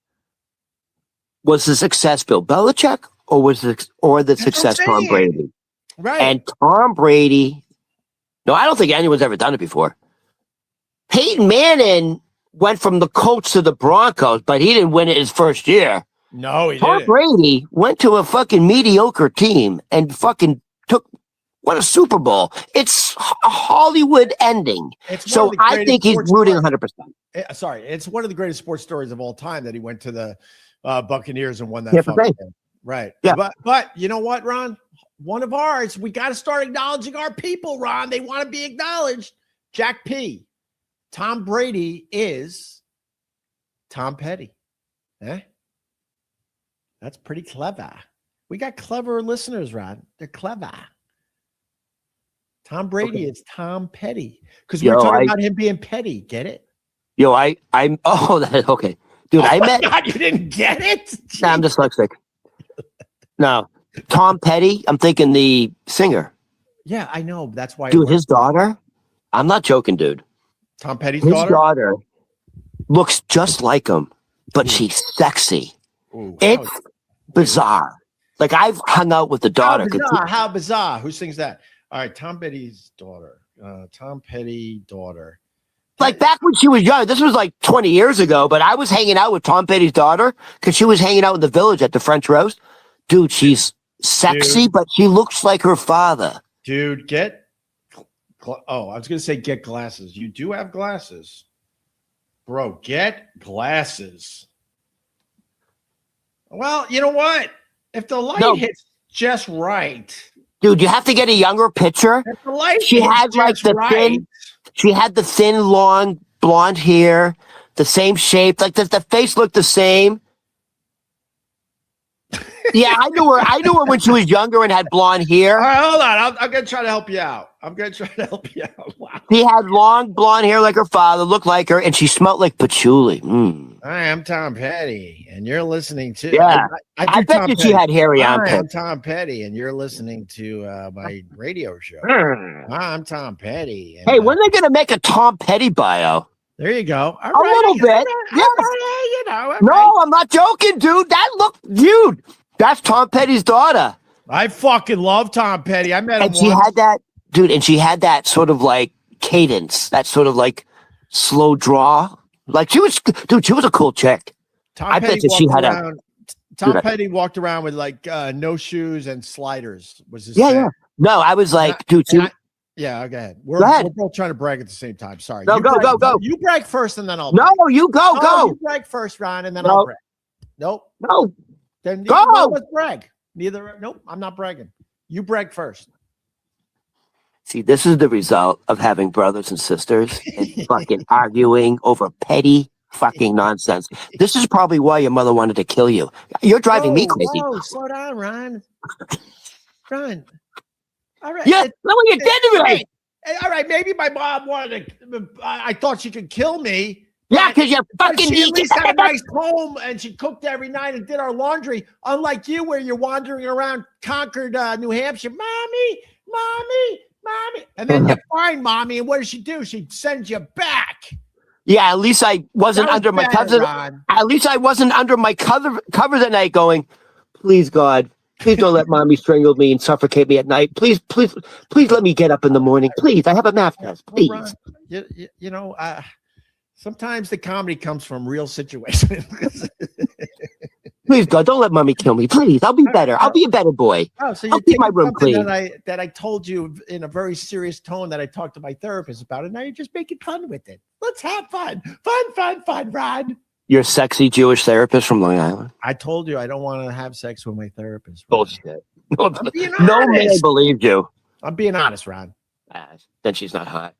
the success Bill Belichick or the what I'm success Tom saying. Brady? right. And Tom Brady No, I don't think anyone's ever done it before. Peyton Manning went from the Colts to the Broncos, but he didn't win it his first year. No, he Tom didn't. Brady went to a fucking mediocre team and fucking won a Super Bowl. It's a Hollywood ending. It's So one of the I greatest think he's sports rooting stories. 100%. Sorry, it's one of the greatest sports stories of all time that he went to the Buccaneers and won that Yeah, fucking game. Right. Yeah. But you know what, Ron? One of ours, we got to start acknowledging our people, Ron. They want to be acknowledged. Jack P. Tom Brady is Tom Petty. Eh? That's pretty clever. We got clever listeners, Ron. They're clever. Tom Brady is Tom Petty. Because we're talking about him being petty. Get it? Yo, I'm okay. Dude, I met God, you didn't get it? Nah, I'm dyslexic. No. Tom Petty, I'm thinking the singer. Yeah, I know. That's why. Dude, his daughter, I'm not joking, dude. Tom Petty's His daughter? daughter looks just like him, but she's sexy. Ooh, It's bizarre. Like, I've hung out with the daughter. How bizarre. Who sings that? All right, Tom Petty's daughter. Tom Petty daughter. Like, back when she was young, this was like 20 years ago, but I was hanging out with Tom Petty's daughter because she was hanging out in the village at the French roast. Dude, she's sexy, but she looks like her father. Dude, get... Oh, I was going to say get glasses. You do have glasses. Bro, get glasses. Well, you know what? If the light hits just right... Dude, you have to get a younger picture. If the light She had like the thin... She had the thin, long, blonde hair, the same shape. Like, the face looked the same. Yeah, I knew her when she was younger and had blonde hair. All right, hold on. I'm going to try to help you out. Wow. She had long, blonde hair like her father, looked like her, and she smelled like patchouli. Hi, I'm Tom Petty, and you're listening to... Yeah, I bet you she had hairy armpits. I'm Tom Petty, and you're listening to my radio show. Hi, I'm Tom Petty. And, hey, when are they going to make a Tom Petty bio? There you go. A little bit. Yeah. No, I'm not joking, dude. Dude, that's Tom Petty's daughter. I fucking love Tom Petty. I met him and she once. had that, dude, and she had that sort of like cadence, that sort of like slow draw. Like she was a cool chick. Tom Petty walked around with like no shoes and sliders. Was his thing. Yeah. No, I was like, dude. Yeah, go ahead. We're both trying to brag at the same time. Sorry. No, go. You brag first, and then I'll. No, brag. you go. You brag first, Ron, and then I'll brag. Nope. No. Then go. Let's brag. Nope. I'm not bragging. You brag first. See, this is the result of having brothers and sisters and fucking arguing over petty fucking nonsense. This is probably why your mother wanted to kill you. You're driving me crazy. Whoa, slow down, Ron. Ron. All right. Yeah, no, you did to me. All right, maybe my mom wanted to. I thought she could kill me. Yeah, because you're fucking. She at least had a nice home, and she cooked every night and did our laundry. Unlike you, where you're wandering around Concord, New Hampshire, mommy, and then you find mommy, and what does she do? She sends you back. Yeah, at least I wasn't under my cover. At least I wasn't under my cover that night, going, please God. Please don't let mommy strangle me and suffocate me at night. Please let me get up in the morning. Please, I have a math test. Please. Ron, you know, sometimes the comedy comes from real situations. Please, God, don't let mommy kill me. Please, I'll be better. I'll be a better boy. Oh, so I'll keep my room clean. That I told you in a very serious tone that I talked to my therapist about it. Now you're just making fun with it. Let's have fun. Fun, Ron. You're a sexy Jewish therapist from Long Island. I told you I don't want to have sex with my therapist. Bullshit. No man believed you. I'm being honest, Ron. Then she's not hot.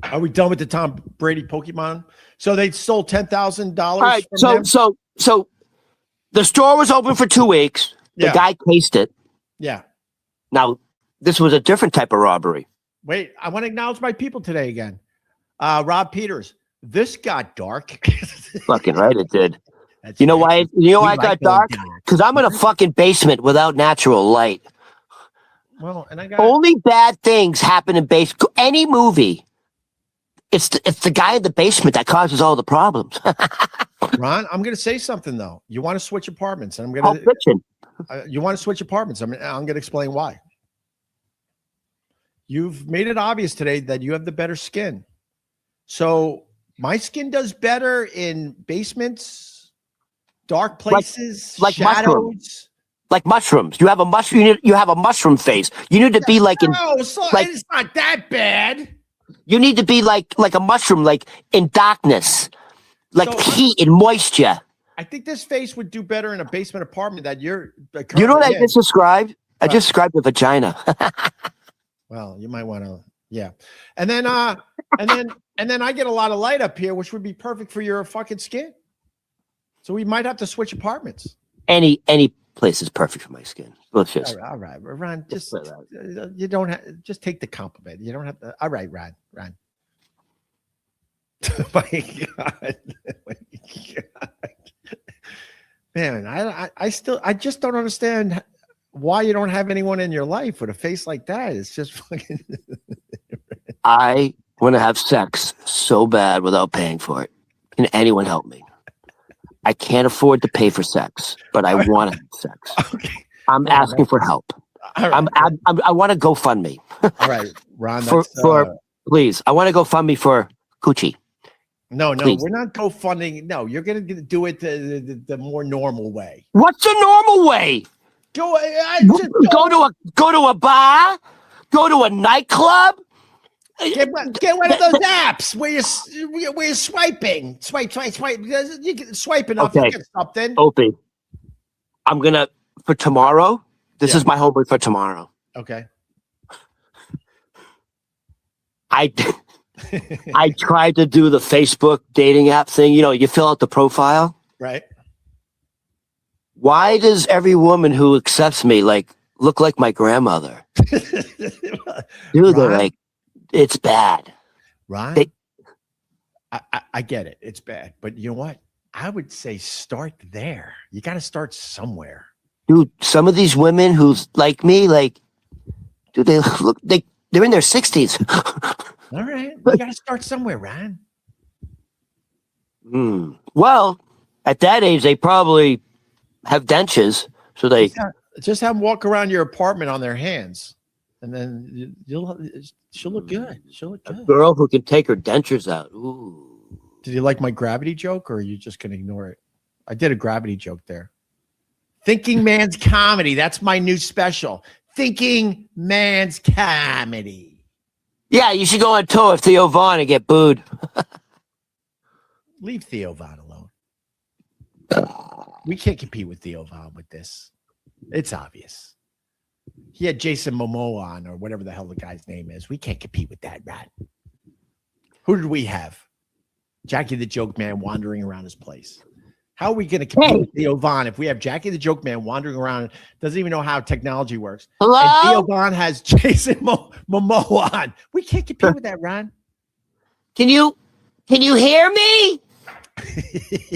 Are we done with the Tom Brady Pokemon? So they sold $10,000. All right. So the store was open for 2 weeks. The guy cased it. Yeah. Now this was a different type of robbery. Wait, I want to acknowledge my people today again. Rob Peters. This got dark. Fucking right, it did. You know why? I got dark? Because I'm in a fucking basement without natural light. Well, and I got only bad things happen in any movie. It's the guy in the basement that causes all the problems. Ron, I'm going to say something though. You want to switch apartments, and I'm going to. You want to switch apartments? I'm going to explain why. you've made it obvious today that you have the better skin. So my skin does better in basements, dark places, like shadows. mushrooms. Like mushrooms. You have a mushroom. You have a mushroom face. You need to be like in. No, so like- it's not that bad. You need to be like a mushroom, like in darkness, like So- heat and moisture. I think this face would do better in a basement apartment that you're. You know what I currently in. just described? I What? just described a vagina. Well, you might want to, yeah. And then I get a lot of light up here, which would be perfect for your fucking skin. So we might have to switch apartments. Any place is perfect for my skin. Let's just. All right, Ron. Just say that. you don't have just take the compliment. You don't have to. All right, Ron. My God. My God. Man, I just don't understand why you don't have anyone in your life with a face like that. It's just fucking. I want to have sex so bad without paying for it. Can anyone help me? I can't afford to pay for sex, but I want to have sex. Okay. I'm asking for help. All right. I want to GoFundMe. All right, Ron. for please. I want to GoFundMe for Coochie. No, please. we're not GoFunding. No, you're gonna do it the more normal way. What's the normal way? Go to a bar, go to a nightclub. get one of those apps where you're swiping, swipe. You can swipe enough, Okay. you get something. Opie, I'm gonna for tomorrow. This Yeah. is my homework for tomorrow. Okay. I tried to do the Facebook dating app thing. You know, you fill out the profile. Right. Why does every woman who accepts me look like my grandmother? Dude, they're Ron? like, it's bad. Ron, They- I get it. It's bad, but you know what? I would say start there. You got to start somewhere. Dude, some of these women who's like me, dude, they're in their 60s. All right, you got to start somewhere, Ron. Well, at that age, they probably have dentures, so they. Just have them walk around your apartment on their hands, and then she'll look good. She'll look A good. girl who can take her dentures out. Ooh. Did you like my gravity joke, or are you just gonna ignore it? I did a gravity joke there. Thinking Man's Comedy. That's my new special. Thinking Man's Comedy. Yeah, you should go on tour with Theo Vaughn and get booed. Leave Theo Vaughn alone. We can't compete with Theo Vaughn with this. It's obvious. He had Jason Momoa on, or whatever the hell the guy's name is. We can't compete with that, right? Who did we have? Jackie the Joke Man wandering around his place. How are we going to compete with Theo Vaughn if we have Jackie the Joke Man wandering around, doesn't even know how technology works? Hello? And Theo Vaughn has Jason Momoa on. We can't compete with that, Ron. Can you hear me?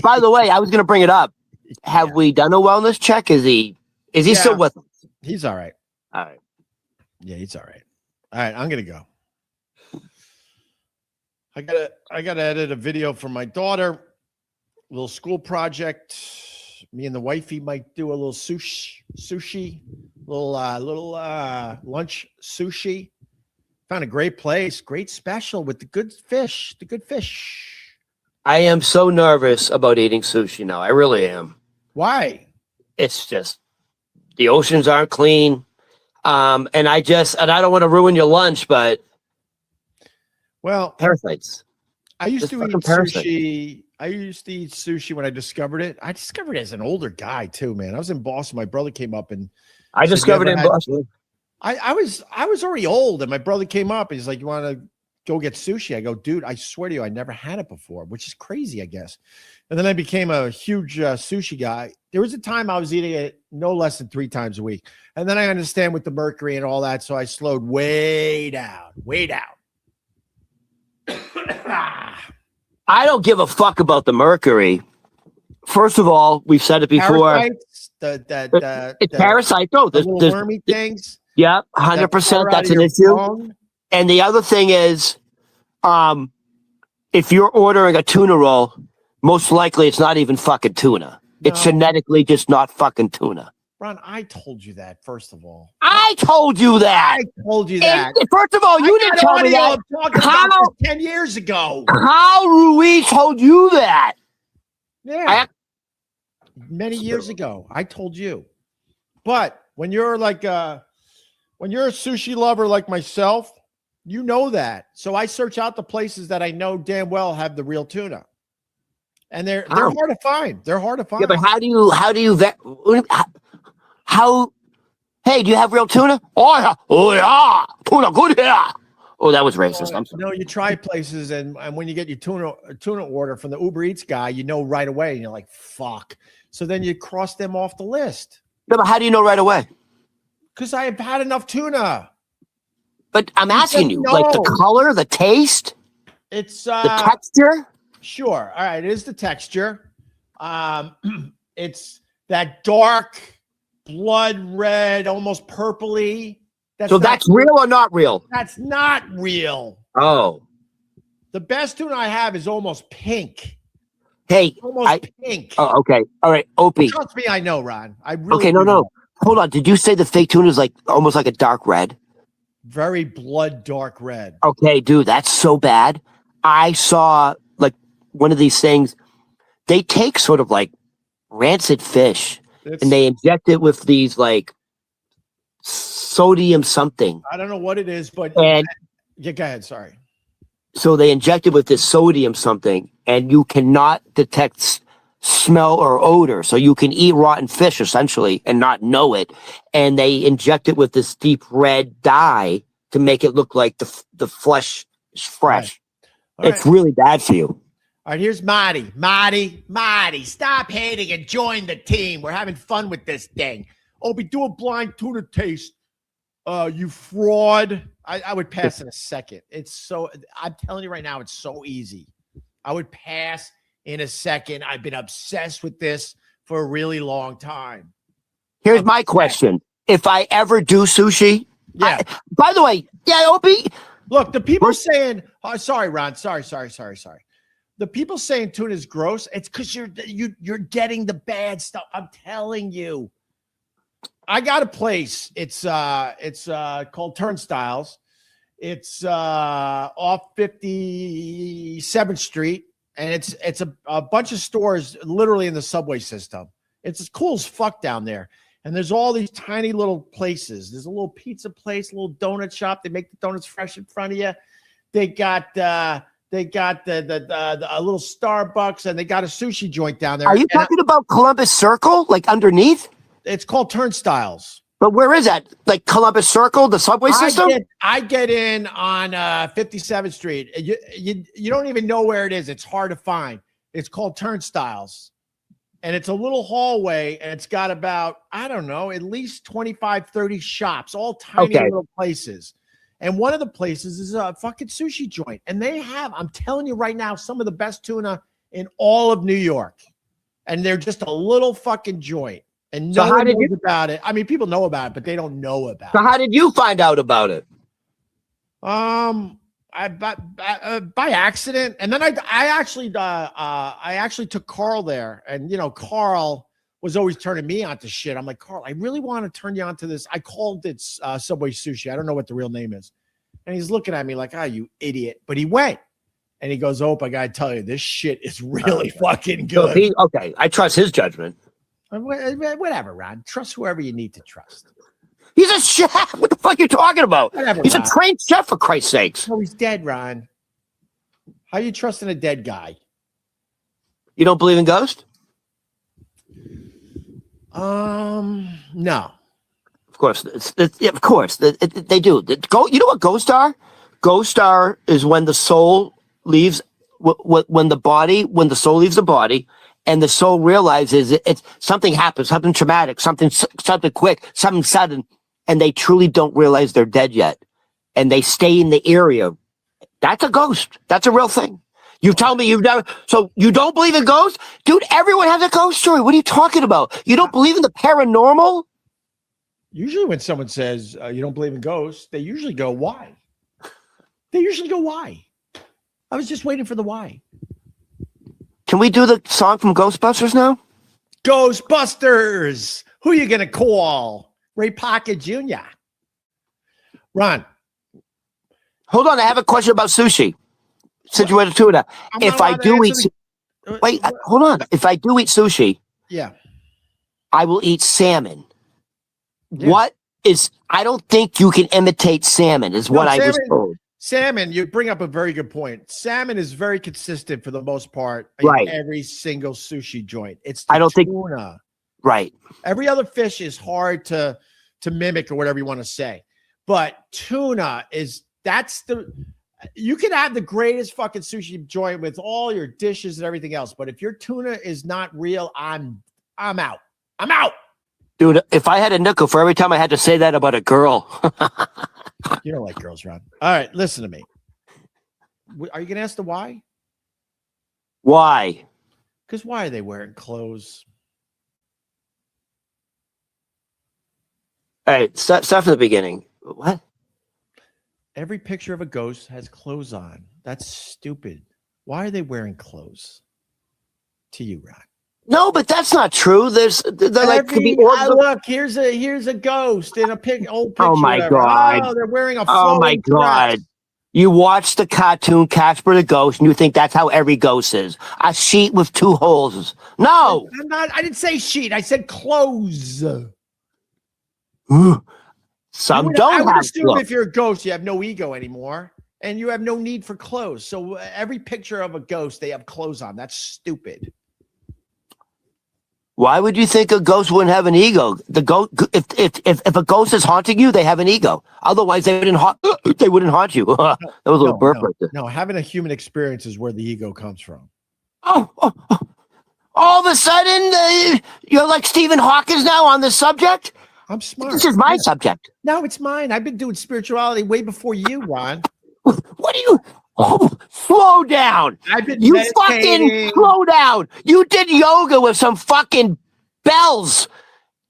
By the way, I was going to bring it up. Have we done a wellness check? Is he still with us? He's all right. All right. Yeah, he's all right. All right, I'm gonna go. I gotta edit a video for my daughter. Little school project. Me and the wifey might do a little sushi, little lunch sushi. Found a great place, great special with the good fish. I am so nervous about eating sushi now. I really am. Why? It's just the oceans aren't clean. And I don't want to ruin your lunch, but Well, parasites. I used Just to eat fucking parasite. sushi. I used to eat sushi when I discovered it. I discovered it as an older guy too, man. I was in Boston. My brother came up and I So you discovered it ever in had- Boston. I was already old, and my brother came up. He's like, "You want to go get sushi?" I go, "Dude, I swear to you, I never had it before," which is crazy, I guess. And then I became a huge sushi guy. There was a time I was eating it no less than 3 times a week, and then I understand with the mercury and all that, so I slowed way down. I don't give a fuck about the mercury. First of all, we've said it before. Parasites, It's parasite. No, the little wormy things. yeah, that 100%. pour out That's of an your issue. bone. And the other thing is, if you're ordering a tuna roll, most likely it's not even fucking tuna. It's No. genetically just not fucking tuna. Ron, I told you that, first of all. I told you that. I told you that. First of all, you didn't tell me that. I'm talking about this 10 years ago. How Ruiz told you that? Yeah. Many years ago. I told you. But when you're like when you're a sushi lover like myself, you know that. So I search out the places that I know damn well have the real tuna. And they're hard to find. They're hard to find. Yeah, but how do you how hey, do you have real tuna? Oh yeah. Tuna good here. Oh, that was racist. I'm sorry. No, you try places and when you get your tuna order from the Uber Eats guy, you know right away and you're like, fuck. So then you cross them off the list. No, but how do you know right away? Because I have had enough tuna. But I'm asking you, like the color, the taste, it's the texture. Sure. All right. It is the texture. It's that dark blood red, almost purpley. That's real or not real? That's not real. Oh. The best tuna I have is almost pink. Hey, almost pink. Oh, okay. All right. Opie. Trust me, I know, Ron. I really okay, no. Hold on. Did you say the fake tuna is like almost like a dark red? Very blood dark red. Okay, dude, that's so bad. I saw like one of these things. They take sort of like rancid fish and they inject it with these like sodium something. I don't know what it is, but yeah, go ahead. Sorry. So they inject it with this sodium something, and you cannot detect smell or odor. So you can eat rotten fish essentially and not know it. And they inject it with this deep red dye to make it look like the flesh is fresh. Right. It's really bad for you. All right, here's Marty. Marty, stop hating and join the team. We're having fun with this thing. Opie, do a blind tuna taste. You fraud. I would pass in a second. I'm telling you right now, it's so easy. I would pass in a second. I've been obsessed with this for a really long time. Here's my question. If I ever do sushi, yeah. By the way, yeah, Opie. Look, the people saying, sorry, Ron. Sorry. The people saying tuna is gross. It's because you're getting the bad stuff. I'm telling you. I got a place. It's called Turnstiles. It's off 57th Street, and it's a bunch of stores literally in the subway system. It's as cool as fuck down there. And there's all these tiny little places. There's a little pizza place, a little donut shop. They make the donuts fresh in front of you. They got a little Starbucks, and they got a sushi joint down there. Are you talking about Columbus Circle, like underneath? It's called Turnstiles. But where is that? Like Columbus Circle, the subway system? I get in on 57th Street. You don't even know where it is. It's hard to find. It's called Turnstiles. And it's a little hallway, and it's got about, I don't know, at least 25, 30 shops, all tiny little places. And one of the places is a fucking sushi joint. And they have, I'm telling you right now, some of the best tuna in all of New York. And they're just a little fucking joint. And no one knows about it. I mean, people know about it, but they don't know about it. So how did you find out about it? By accident, and then I actually took Carl there, and Carl was always turning me on to shit. I'm like, Carl, I really want to turn you on to this. I called it Subway Sushi. I don't know what the real name is, and he's looking at me like, you idiot. But he went, and he goes, I gotta tell you, this shit is really fucking good. So I trust his judgment. Whatever, Ron. Trust whoever you need to trust. He's a chef. What the fuck are you talking about? Whatever, he's Ron. a trained chef, for Christ's sakes. No, he's dead, Ron. How you trusting a dead guy? You don't believe in ghosts? No. Of course. Of course. They do. You know what ghosts are? Ghosts are is when the soul leaves, when the soul leaves the body, and the soul realizes it's something happens, something traumatic, something quick, something sudden, and they truly don't realize they're dead yet, and they stay in the area. That's a ghost. That's a real thing. You tell me you've never, so you don't believe in ghosts? Dude, everyone has a ghost story. What are you talking about? You don't believe in the paranormal? Usually when someone says you don't believe in ghosts, they usually go, why? I was just waiting for the why. Can we do the song from Ghostbusters now? Ghostbusters! Who are you going to call? Ray Parker Jr. Ron. Hold on, I have a question about sushi. Since you went to tuna, I'm if not I allowed to do eat, answer wait, hold on. If I do eat sushi, Yeah. I will eat salmon. Yeah. What is? I don't think you can imitate salmon. Is what I was told. Salmon, you bring up a very good point. Salmon is very consistent for the most part Right. in every single sushi joint. It's the I don't think. tuna. Right. Every other fish is hard to mimic or whatever you want to say. But tuna you can have the greatest fucking sushi joint with all your dishes and everything else. But if your tuna is not real, I'm out. I'm out. Dude, if I had a nickel for every time I had to say that about a girl. You don't like girls, Ron. All right, listen to me. Are you going to ask the why? Why? Because why are they wearing clothes? All right, start from the beginning. What? Every picture of a ghost has clothes on. That's stupid. Why are they wearing clothes? To you, Ron. No, but that's not true. Look, here's a ghost in a old picture. Oh my whatever. God! Oh, they're wearing a Oh my God! dress. You watch the cartoon Casper the Ghost, and you think that's how every ghost is. A sheet with 2 holes. No. I didn't say sheet. I said clothes. Some don't I would have assume clothes. if you're a ghost, you have no ego anymore, and you have no need for clothes. So every picture of a ghost, they have clothes on. That's stupid. Why would you think a ghost wouldn't have an ego? The ghost, if a ghost is haunting you, they have an ego. Otherwise, they wouldn't haunt you. That was a little burp right there. No, having a human experience is where the ego comes from. Oh, all of a sudden, you're like Stephen Hawking now on this subject? I'm smart. This is my subject. No, it's mine. I've been doing spirituality way before you, Ron. What do you? Oh, slow down. I've been fucking slow down. You did yoga with some fucking bells.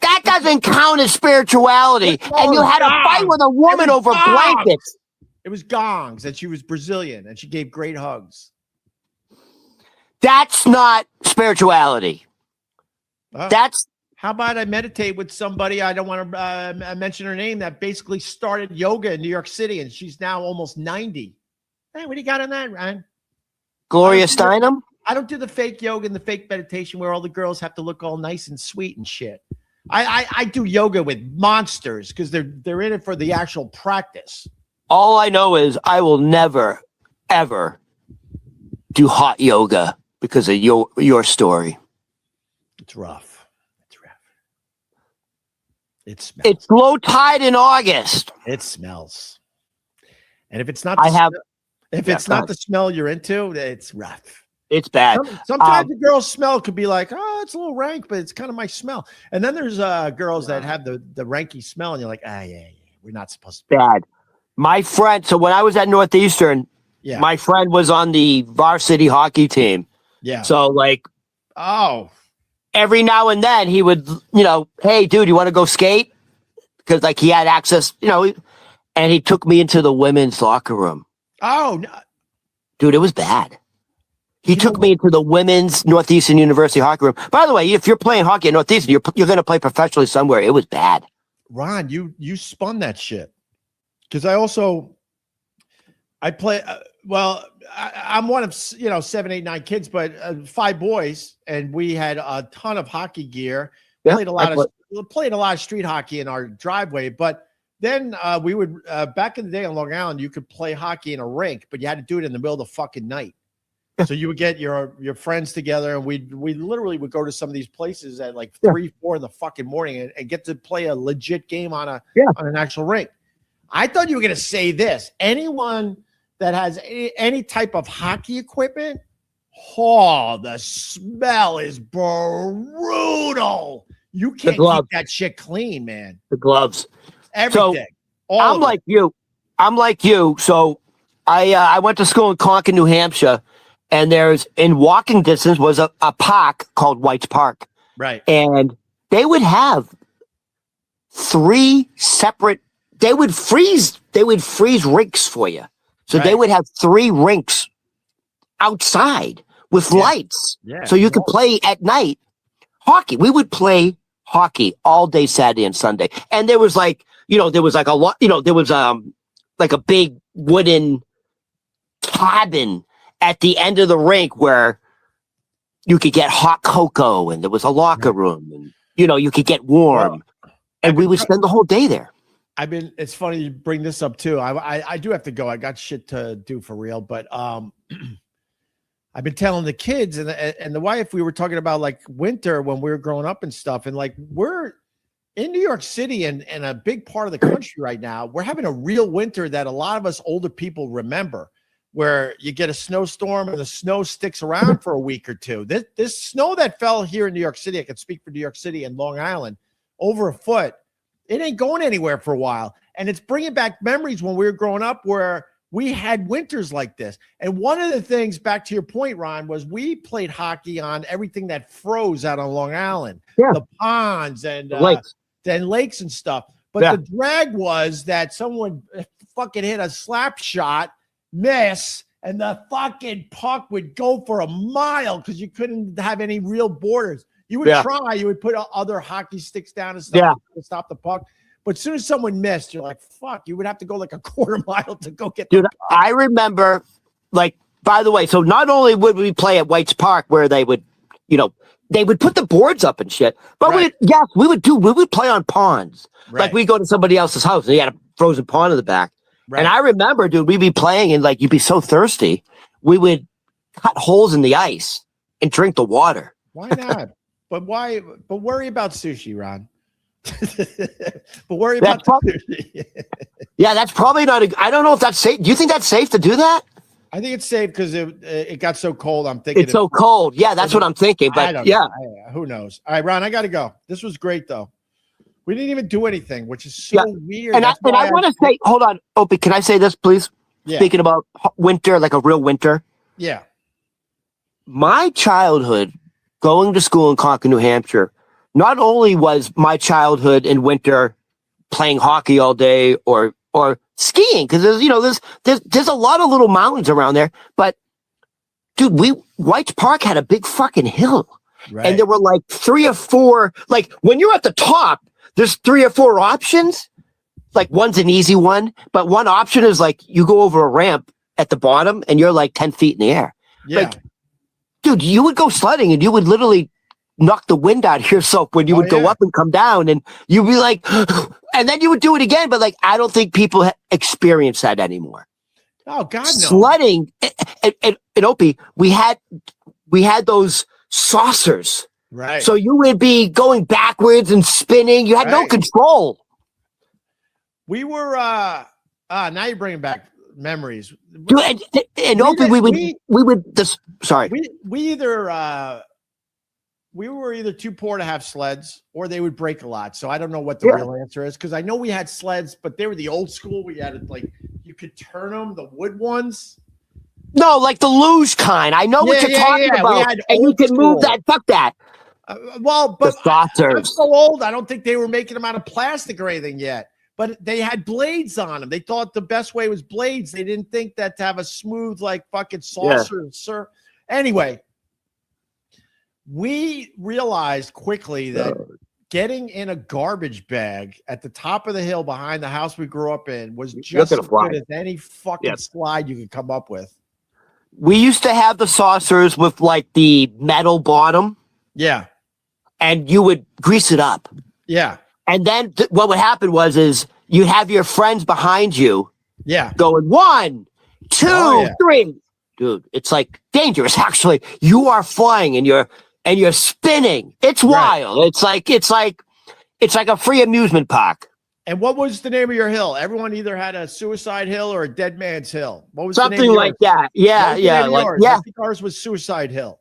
That doesn't count as spirituality. And you had a fight with a woman over blankets. It was gongs, and she was Brazilian, and she gave great hugs. That's not spirituality. How about I meditate with somebody, I don't want to mention her name, that basically started yoga in New York City, and she's now almost 90. Hey, what do you got on that, Ryan? Gloria Steinem? I don't do the fake yoga and the fake meditation where all the girls have to look all nice and sweet and shit. I do yoga with monsters because they're in it for the actual practice. All I know is I will never, ever do hot yoga because of your story. It's rough. It smells. It's low tide in August. It smells. And if it's not the smell you're into, it's rough. It's bad. Sometimes the girl's smell could be like, oh, it's a little rank, but it's kind of my smell. And then there's girls that have the ranky smell, and you're like, yeah, we're not supposed to. Bad. My friend, so when I was at Northeastern, my friend was on the varsity hockey team. Yeah. So every now and then he would, hey, dude, you want to go skate? Because he had access, and he took me into the women's locker room. Oh, no. Dude, it was bad. He took me into the women's Northeastern University hockey room. By the way, if you're playing hockey at Northeastern, you're going to play professionally somewhere. It was bad. Ron, you spun that shit. Because I play, I'm one of, 7, 8, 9 kids, but 5 boys, and we had a ton of hockey gear. Yeah, played a lot of street hockey in our driveway, but then we would, back in the day on Long Island, you could play hockey in a rink, but you had to do it in the middle of the fucking night. So you would get your friends together, and we literally would go to some of these places at 3, 4 in the fucking morning and get to play a legit game on an actual rink. I thought you were going to say this. Anyone that has any type of hockey equipment, the smell is brutal. You can't keep that shit clean, man. The gloves. Everything. So, I'm like you. So I went to school in Concord, New Hampshire, and in walking distance was a park called White's Park. Right. And they would have 3 separate, they would freeze rinks for you. So they would have 3 rinks outside with lights. Yeah. So you could play at night hockey. We would play hockey all day Saturday and Sunday. And there was like, there was like a lot, there was like a big wooden cabin at the end of the rink where you could get hot cocoa, and there was a locker room, and you could get warm. And we would spend the whole day there. It's funny you bring this up too. I do have to go. I got shit to do for real, but I've been telling the kids and the wife, we were talking about like winter when we were growing up and stuff. And like, we're in New York City and a big part of the country right now, we're having a real winter that a lot of us older people remember, where you get a snowstorm and the snow sticks around for a week or two. This snow that fell here in New York City, I can speak for New York City and Long Island, over a foot, it ain't going anywhere for a while. And it's bringing back memories when we were growing up where we had winters like this. And one of the things, back to your point, Ron, was we played hockey on everything that froze out on Long Island, the ponds and lakes and stuff. But the drag was that someone fucking hit a slap shot, miss, and the fucking puck would go for a mile because you couldn't have any real borders. You would try, you would put other hockey sticks down and stuff to stop the puck. But as soon as someone missed, you're like, fuck, you would have to go like a quarter mile to go get the puck. I remember, like, by the way, so not only would we play at White's Park where they would, they would put the boards up and shit, but we would play on ponds. Right. Like, we go to somebody else's house and they had a frozen pond in the back. Right. And I remember, dude, we'd be playing and like, you'd be so thirsty. We would cut holes in the ice and drink the water. Why not? But why? But worry about sushi, Ron. But worry about sushi. Yeah, that's probably not. I don't know if that's safe. Do you think that's safe to do that? I think it's safe because it got so cold. I'm thinking it's so cold. Yeah, that's what I'm thinking. But who knows? All right, Ron, I got to go. This was great though. We didn't even do anything, which is so weird. And I want to say, hold on, Opie, can I say this, please? Yeah. Speaking about winter, like a real winter. Yeah. My childhood, going to school in Concord, New Hampshire, not only was my childhood in winter playing hockey all day or skiing, because there's a lot of little mountains around there, but dude, White's Park had a big fucking hill. Right. And there were like 3 or 4, like when you're at the top, there's 3 or 4 options. Like one's an easy one, but one option is like you go over a ramp at the bottom and you're like 10 feet in the air. Yeah. Like, dude, you would go sledding and you would literally knock the wind out of yourself when you would go up and come down, and you'd be like, and then you would do it again. But like, I don't think people experience that anymore. Oh God, no. Sledding and Opie, we had those saucers. Right. So you would be going backwards and spinning. You had no control. We were now you're bringing back memories. Dude, and Opie, we were either too poor to have sleds or they would break a lot. So I don't know what the real answer is, because I know we had sleds, but they were the old school. We had it like you could turn them, the wood ones. No, like the luge kind. I know what you're talking about. And you can move that. Fuck that. But I'm so old. I don't think they were making them out of plastic or anything yet. But they had blades on them. They thought the best way was blades. They didn't think that to have a smooth, like fucking saucer, sir. Anyway, we realized quickly that getting in a garbage bag at the top of the hill behind the house we grew up in was just as good as any fucking slide you could come up with. We used to have the saucers with like the metal bottom. Yeah. And you would grease it up. Yeah. And then what would happen is you'd have your friends behind you. Yeah. Going 1, 2, 3. Dude, it's like dangerous. Actually, you are flying and you're spinning. It's wild. Right. It's like a free amusement park. And what was the name of your hill? Everyone either had a suicide hill or a dead man's hill. What was something the name like that? Yeah. I think ours was Suicide Hill.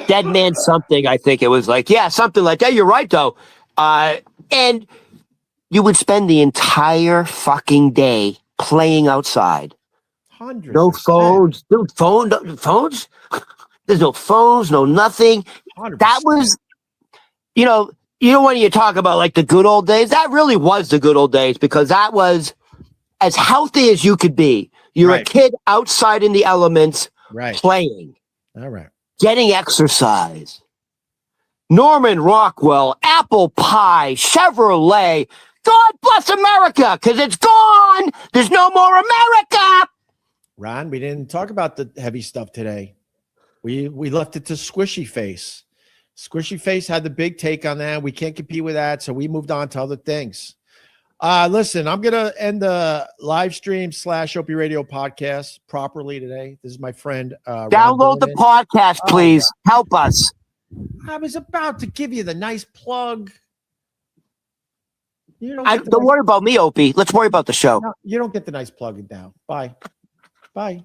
Dead man something. I think it was like something like that. You're right though. And you would spend the entire fucking day playing outside. 100%. No phones. Dude, phones? There's no phones, no nothing. 100%. That was, when you talk about like the good old days, that really was the good old days, because that was as healthy as you could be. You're a kid outside in the elements, playing. All right. Getting exercise. Norman Rockwell, apple pie, Chevrolet. God bless America, because it's gone. There's no more America. Ron, we didn't talk about the heavy stuff today. We left it to Squishy Face. Squishy Face had the big take on that. We can't compete with that, so we moved on to other things. Listen, I'm gonna end the live stream / Opie Radio podcast properly today. This is my friend. Download the podcast, please. Help us. I was about to give you the nice plug. Don't worry about me, Opie. Let's worry about the show. No, you don't get the nice plug now. Bye. Bye.